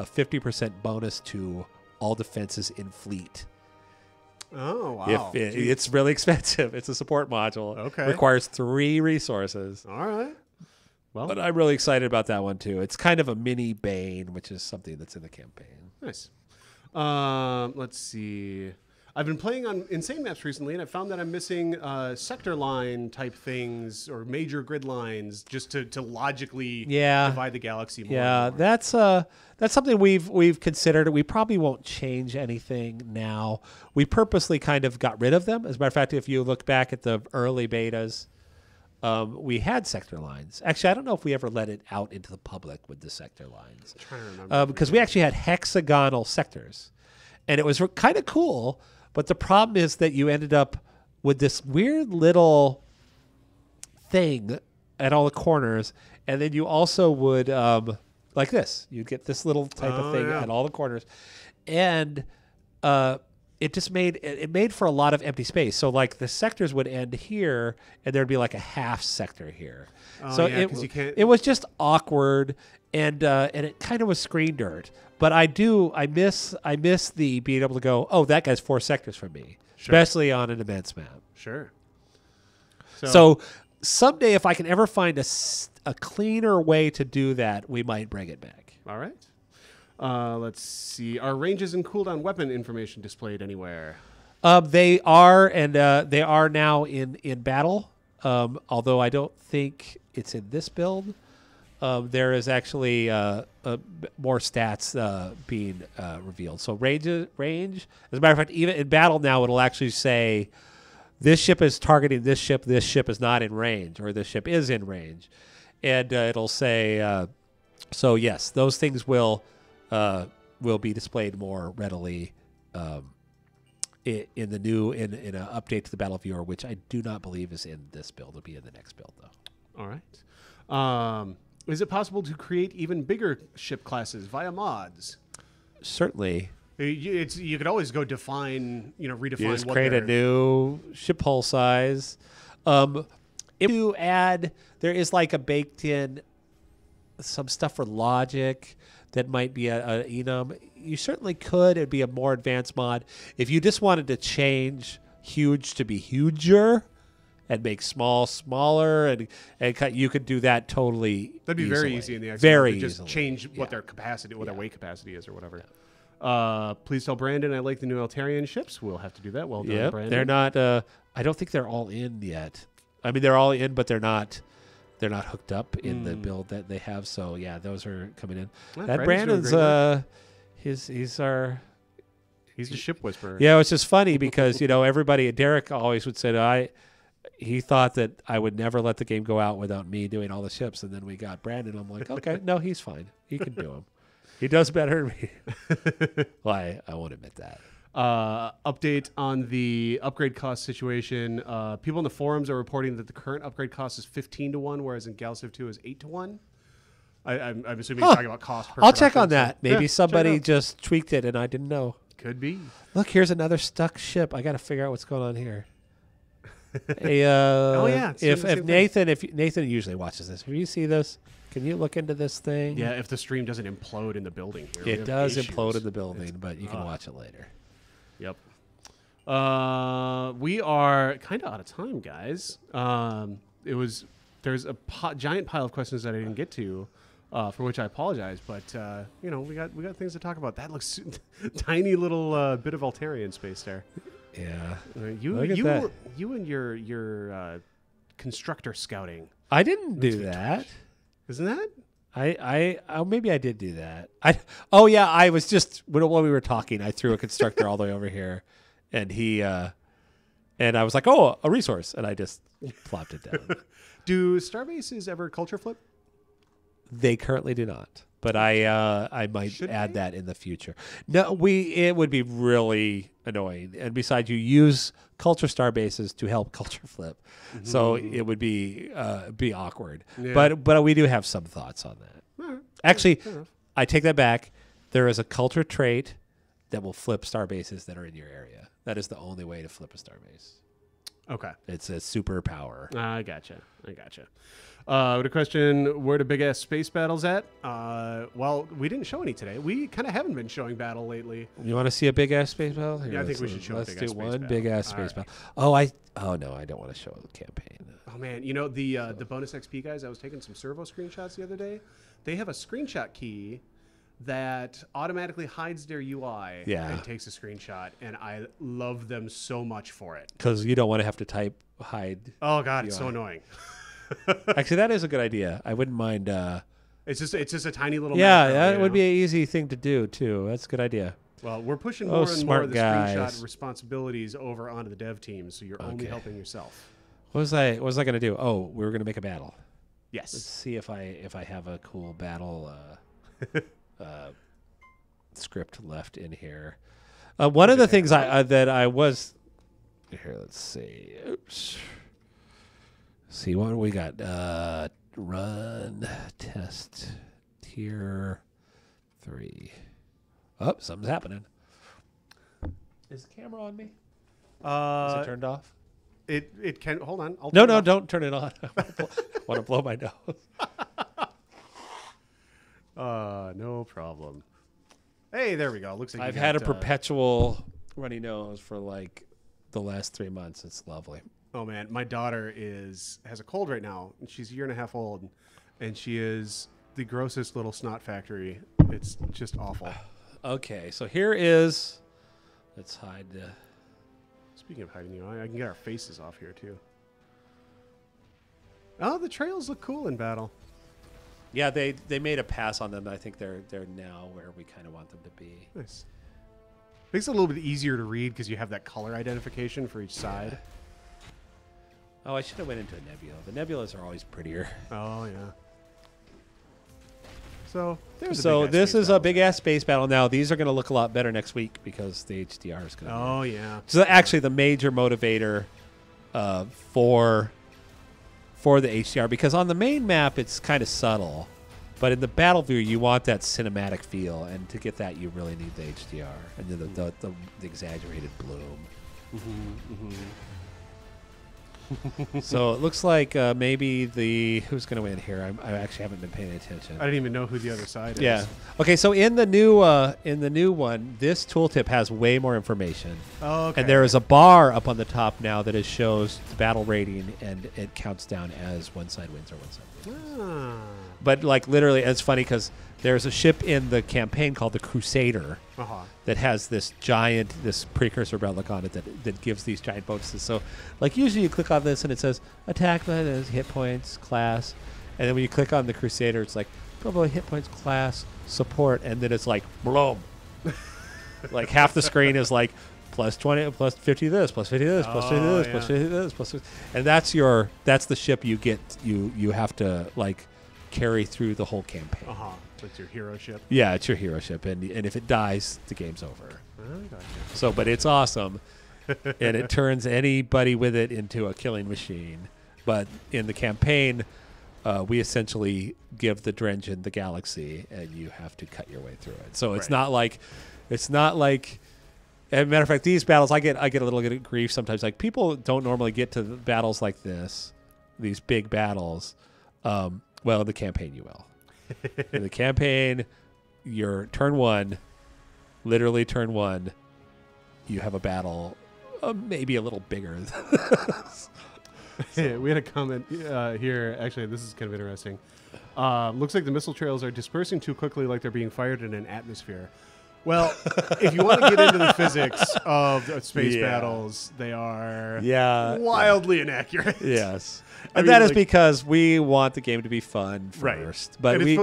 Speaker 2: 50% bonus to all defenses in fleet.
Speaker 1: Oh, wow.
Speaker 2: It's really expensive. It's a support module.
Speaker 1: Okay.
Speaker 2: Requires 3 resources.
Speaker 1: All right. Well,
Speaker 2: But I'm really excited about that one too. It's kind of a mini Bane, which is something that's in the campaign.
Speaker 1: nice. Let's see. I've been playing on Insane Maps recently, and I found that I'm missing sector line type things or major grid lines just to logically divide the galaxy more.
Speaker 2: Yeah,
Speaker 1: and more.
Speaker 2: that's something we've considered. We probably won't change anything now. We purposely kind of got rid of them. As a matter of fact, if you look back at the early betas, we had sector lines. Actually, I don't know if we ever let it out into the public with the sector lines.
Speaker 1: I'm trying to remember.
Speaker 2: Because we actually had hexagonal sectors. And it was kind of cool, but the problem is that you ended up with this weird little thing at all the corners, and then you also would, like this, you'd get this little type of thing at all the corners. And it just made for a lot of empty space. So like the sectors would end here, and there'd be like a half sector here. So it was just awkward, and it kind of was screen dirt. But I miss the being able to go, oh, that guy's 4 sectors from me, especially on an immense map.
Speaker 1: Sure.
Speaker 2: So someday, if I can ever find a cleaner way to do that, we might bring it back.
Speaker 1: All right. Let's see. Are ranges and cooldown weapon information displayed anywhere?
Speaker 2: They are, and they are now in battle. Although I don't think it's in this build. There is actually more stats being revealed. So range. As a matter of fact, even in battle now, it'll actually say this ship is targeting this ship. This ship is not in range, or this ship is in range, and it'll say. So yes, those things will be displayed more readily in the new in an update to the Battle Viewer, which I do not believe is in this build. It'll be in the next build though.
Speaker 1: All right. Is it possible to create even bigger ship classes via mods?
Speaker 2: Certainly.
Speaker 1: You could always go redefine.
Speaker 2: Just create a new ship hull size. If you add, there is like a baked in some stuff for logic that might be a enum. You certainly could. It'd be a more advanced mod. If you just wanted to change huge to be huger, and make small smaller, and cut. You could do that totally.
Speaker 1: That'd be
Speaker 2: easily.
Speaker 1: Very easy in the XL.
Speaker 2: Very
Speaker 1: just
Speaker 2: easily.
Speaker 1: Change what their capacity, what their weight capacity is, or whatever. Yeah. Please tell Brandon I like the new Altarian ships. We'll have to do that. Well done, Brandon.
Speaker 2: They're not. I don't think they're all in yet. I mean, they're all in, but they're not. They're not hooked up in the build that they have. So yeah, those are coming in. That Brandon's he's
Speaker 1: the ship whisperer.
Speaker 2: Yeah, it's just funny because everybody. Derek always would say he thought that I would never let the game go out without me doing all the ships, and then we got Brandon. I'm like, okay, no, he's fine. He can do them. He does better than me. Well, I won't admit that.
Speaker 1: Update on the upgrade cost situation. People in the forums are reporting that the current upgrade cost is 15 to 1, whereas in Galactic 2 is 8 to 1. I'm assuming he's talking about cost per
Speaker 2: I'll check on
Speaker 1: so-
Speaker 2: that. Maybe somebody just tweaked it and I didn't know.
Speaker 1: Could be.
Speaker 2: Look, here's another stuck ship. I got to figure out what's going on here.
Speaker 1: Oh yeah.
Speaker 2: If Nathan usually watches this, if you see this, can you look into this thing?
Speaker 1: Yeah, if the stream doesn't implode in the building here.
Speaker 2: It does implode in the building, but you can watch it later.
Speaker 1: Yep. We are kind of out of time, guys. There's a giant pile of questions that I didn't get to, for which I apologize. But we got things to talk about. That looks tiny little bit of Altarian space there.
Speaker 2: Yeah.
Speaker 1: You and your constructor scouting.
Speaker 2: I didn't do that.
Speaker 1: Isn't that?
Speaker 2: Maybe I did do that. I was just when we were talking, I threw a constructor all the way over here, and and I was like, oh, a resource, and I just plopped it down.
Speaker 1: Do starbases ever culture flip?
Speaker 2: They currently do not, but I might add that in the future. No, it would be really annoying, and besides, you use culture starbases to help culture flip, so it would be awkward. Yeah. But we do have some thoughts on that.
Speaker 1: Right.
Speaker 2: Actually, I take that back. There is a culture trait that will flip starbases that are in your area. That is the only way to flip a starbase.
Speaker 1: Okay.
Speaker 2: It's a superpower.
Speaker 1: I gotcha. With a question, where do big ass space battles at? Well, we didn't show any today. We kind of haven't been showing battle lately.
Speaker 2: You want to see a big ass space battle? Here,
Speaker 1: Yeah, I think we should show a
Speaker 2: Let's
Speaker 1: big-ass
Speaker 2: do
Speaker 1: space
Speaker 2: one
Speaker 1: battle.
Speaker 2: big ass
Speaker 1: All
Speaker 2: space
Speaker 1: right.
Speaker 2: battle. Oh no, I don't want to show the campaign.
Speaker 1: Oh man, you know the bonus XP guys. I was taking some servo screenshots the other day. They have a screenshot key that automatically hides their UI and takes a screenshot, and I love them so much for it.
Speaker 2: Because you don't want to have to type hide.
Speaker 1: Oh god, it's so annoying.
Speaker 2: Actually, that is a good idea. I wouldn't mind.
Speaker 1: It's just a tiny little.
Speaker 2: Yeah,
Speaker 1: macro,
Speaker 2: that would be an easy thing to do too. That's a good idea.
Speaker 1: Well, we're pushing more and more
Speaker 2: smart
Speaker 1: of the
Speaker 2: guys.
Speaker 1: screenshot responsibilities over onto the dev team, so you're only helping yourself.
Speaker 2: What was I going to do? Oh, we were going to make a battle.
Speaker 1: Yes.
Speaker 2: Let's see if I have a cool battle script left in here. One of the things that I was here. Let's see. Oops. See what we got. Run test tier 3. Oh, something's happening. Is the camera on me? Is it turned off?
Speaker 1: It can. Hold on.
Speaker 2: No, don't turn it on. I want to blow my nose.
Speaker 1: No problem. Hey, there we go. Looks like
Speaker 2: I've had a perpetual runny nose for like the last 3 months. It's lovely.
Speaker 1: Oh man, my daughter has a cold right now, and she's a year and a half old, and she is the grossest little snot factory. It's just awful.
Speaker 2: Okay, so here is. Let's hide the.
Speaker 1: Speaking of hiding UI, I can get our faces off here too. Oh, the trails look cool in battle.
Speaker 2: Yeah, they made a pass on them. I think they're now where we kind of want them to be.
Speaker 1: Nice. Makes it a little bit easier to read because you have that color identification for each side.
Speaker 2: Oh, I should have went into a nebula. The nebulas are always prettier.
Speaker 1: Oh yeah. So
Speaker 2: this is a big ass space battle. Now these are going to look a lot better next week because the HDR is going to.
Speaker 1: Oh yeah.
Speaker 2: So actually, the major motivator for the HDR, because on the main map it's kind of subtle, but in the battle view you want that cinematic feel, and to get that you really need the HDR and the exaggerated bloom. So it looks like maybe who's going to win here? I actually haven't been paying attention.
Speaker 1: I didn't even know who the other side is.
Speaker 2: Yeah. Okay. So in the new one, this tooltip has way more information.
Speaker 1: Oh, okay.
Speaker 2: And there is a bar up on the top now that it shows the battle rating, and it counts down as one side wins or one side loses.
Speaker 1: Ah.
Speaker 2: But like literally, it's funny because there's a ship in the campaign called the Crusader that has this precursor relic on it that gives these giant bonuses. So like usually you click on this and it says attack bonus, hit points, class. And then when you click on the Crusader, it's like probably hit points, class, support. And then it's like, boom. Like half the screen is like plus 20, plus 50 this, plus 50 this, plus 50 this, plus 50 this, plus 50. And that's the ship you get, you have to like carry through the whole campaign.
Speaker 1: It's your hero ship.
Speaker 2: Yeah, it's your hero ship, and if it dies, the game's over.
Speaker 1: Gotcha.
Speaker 2: So, but it's awesome, and it turns anybody with it into a killing machine. But in the campaign, we essentially give the Drengen the galaxy, and you have to cut your way through it. So it's not like. As a matter of fact, these battles, I get a little bit of grief sometimes. Like people don't normally get to battles like this, these big battles. Well, in the campaign, you will. In the campaign, your turn one, literally turn one, you have a battle maybe a little bigger than this.
Speaker 1: So. We had a comment here. Actually, this is kind of interesting. Looks like the missile trails are dispersing too quickly, like they're being fired in an atmosphere. Well, if you want to get into the physics of space battles, they are wildly inaccurate.
Speaker 2: Yes. And that is because we want the game to be fun first. But we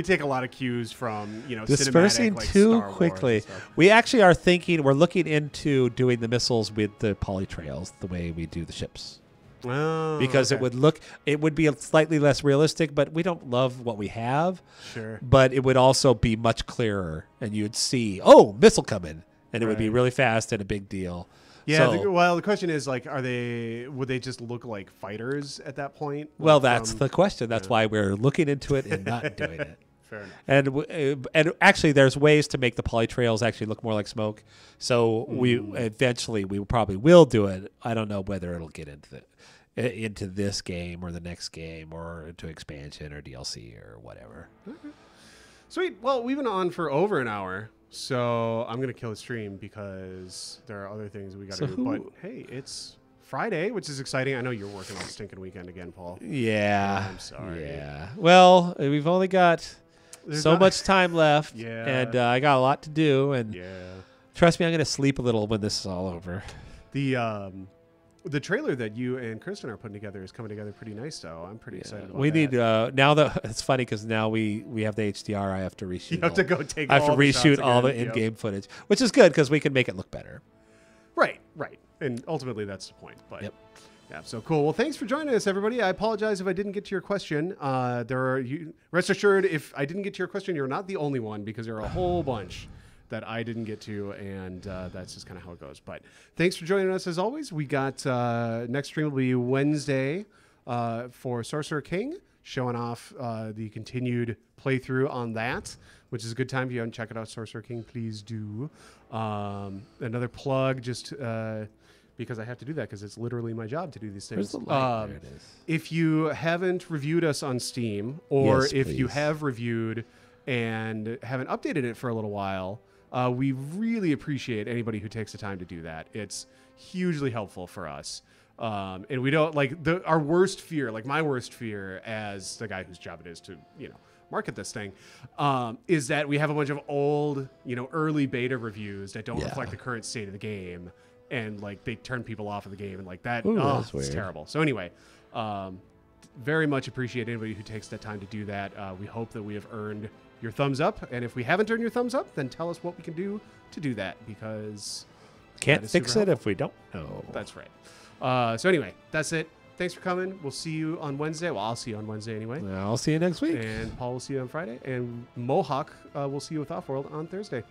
Speaker 2: take a lot of cues from, dispersing
Speaker 1: cinematic, like
Speaker 2: too
Speaker 1: Star
Speaker 2: quickly.
Speaker 1: Wars.
Speaker 2: We actually we're looking into doing the missiles with the polytrails the way we do the ships.
Speaker 1: Oh,
Speaker 2: because it would be slightly less realistic, but we don't love what we have.
Speaker 1: Sure.
Speaker 2: But it would also be much clearer, and you'd see, missile coming, and it would be really fast and a big deal.
Speaker 1: Yeah. The question is, like, would they just look like fighters at that point?
Speaker 2: Well, that's the question. That's why we're looking into it and not doing it.
Speaker 1: Fair enough.
Speaker 2: And actually, there's ways to make the poly trails actually look more like smoke. So we probably will do it. I don't know whether it'll get into this game or the next game or into expansion or DLC or whatever.
Speaker 1: Okay. Sweet. Well, we've been on for over an hour, so I'm gonna kill the stream because there are other things we got to do. But hey, it's Friday, which is exciting. I know you're working on stinking weekend again, Paul.
Speaker 2: Yeah.
Speaker 1: I'm sorry.
Speaker 2: Yeah. Well, we've only got much time left.
Speaker 1: Yeah.
Speaker 2: And I got a lot to do. And
Speaker 1: yeah.
Speaker 2: Trust me, I'm going to sleep a little when this is all over.
Speaker 1: The trailer that you and Kristen are putting together is coming together pretty nice, though. I'm pretty excited about
Speaker 2: we
Speaker 1: that.
Speaker 2: need now that it's funny because now we have the HDR. I have to reshoot.
Speaker 1: You have to go take.
Speaker 2: I have to reshoot all the
Speaker 1: again.
Speaker 2: in-game footage, which is good because we can make it look better.
Speaker 1: Right. And ultimately, that's the point. But yeah, so cool. Well, thanks for joining us, everybody. I apologize if I didn't get to your question. Rest assured, if I didn't get to your question, you're not the only one because there are a whole bunch that I didn't get to, and that's just kind of how it goes. But thanks for joining us as always. We got next stream will be Wednesday for Sorcerer King, showing off the continued playthrough on that, which is a good time. If you haven't checked it out, Sorcerer King, please do. Another plug, just because I have to do that because it's literally my job to do these things.
Speaker 2: Where's the light? There it is.
Speaker 1: If you haven't reviewed us on Steam, or
Speaker 2: Yes,
Speaker 1: if you
Speaker 2: please.
Speaker 1: have reviewed and haven't updated it for a little while, we really appreciate anybody who takes the time to do that. It's hugely helpful for us. And we don't our worst fear, like my worst fear as the guy whose job it is to, market this thing, is that we have a bunch of old, early beta reviews that don't reflect the current state of the game. And they turn people off of the game and that.
Speaker 2: Ooh,
Speaker 1: it's
Speaker 2: weird.
Speaker 1: terrible. So anyway, very much appreciate anybody who takes the time to do that. We hope that we have earned your thumbs up. And if we haven't earned your thumbs up, then tell us what we can do to do that, because
Speaker 2: Can't
Speaker 1: that is
Speaker 2: fix
Speaker 1: super
Speaker 2: it if we don't know.
Speaker 1: That's right. So anyway, that's it. Thanks for coming. We'll see you on Wednesday. Well, I'll see you on Wednesday anyway.
Speaker 2: I'll see you next week.
Speaker 1: And Paul will see you on Friday. And Mohawk will see you with Offworld on Thursday.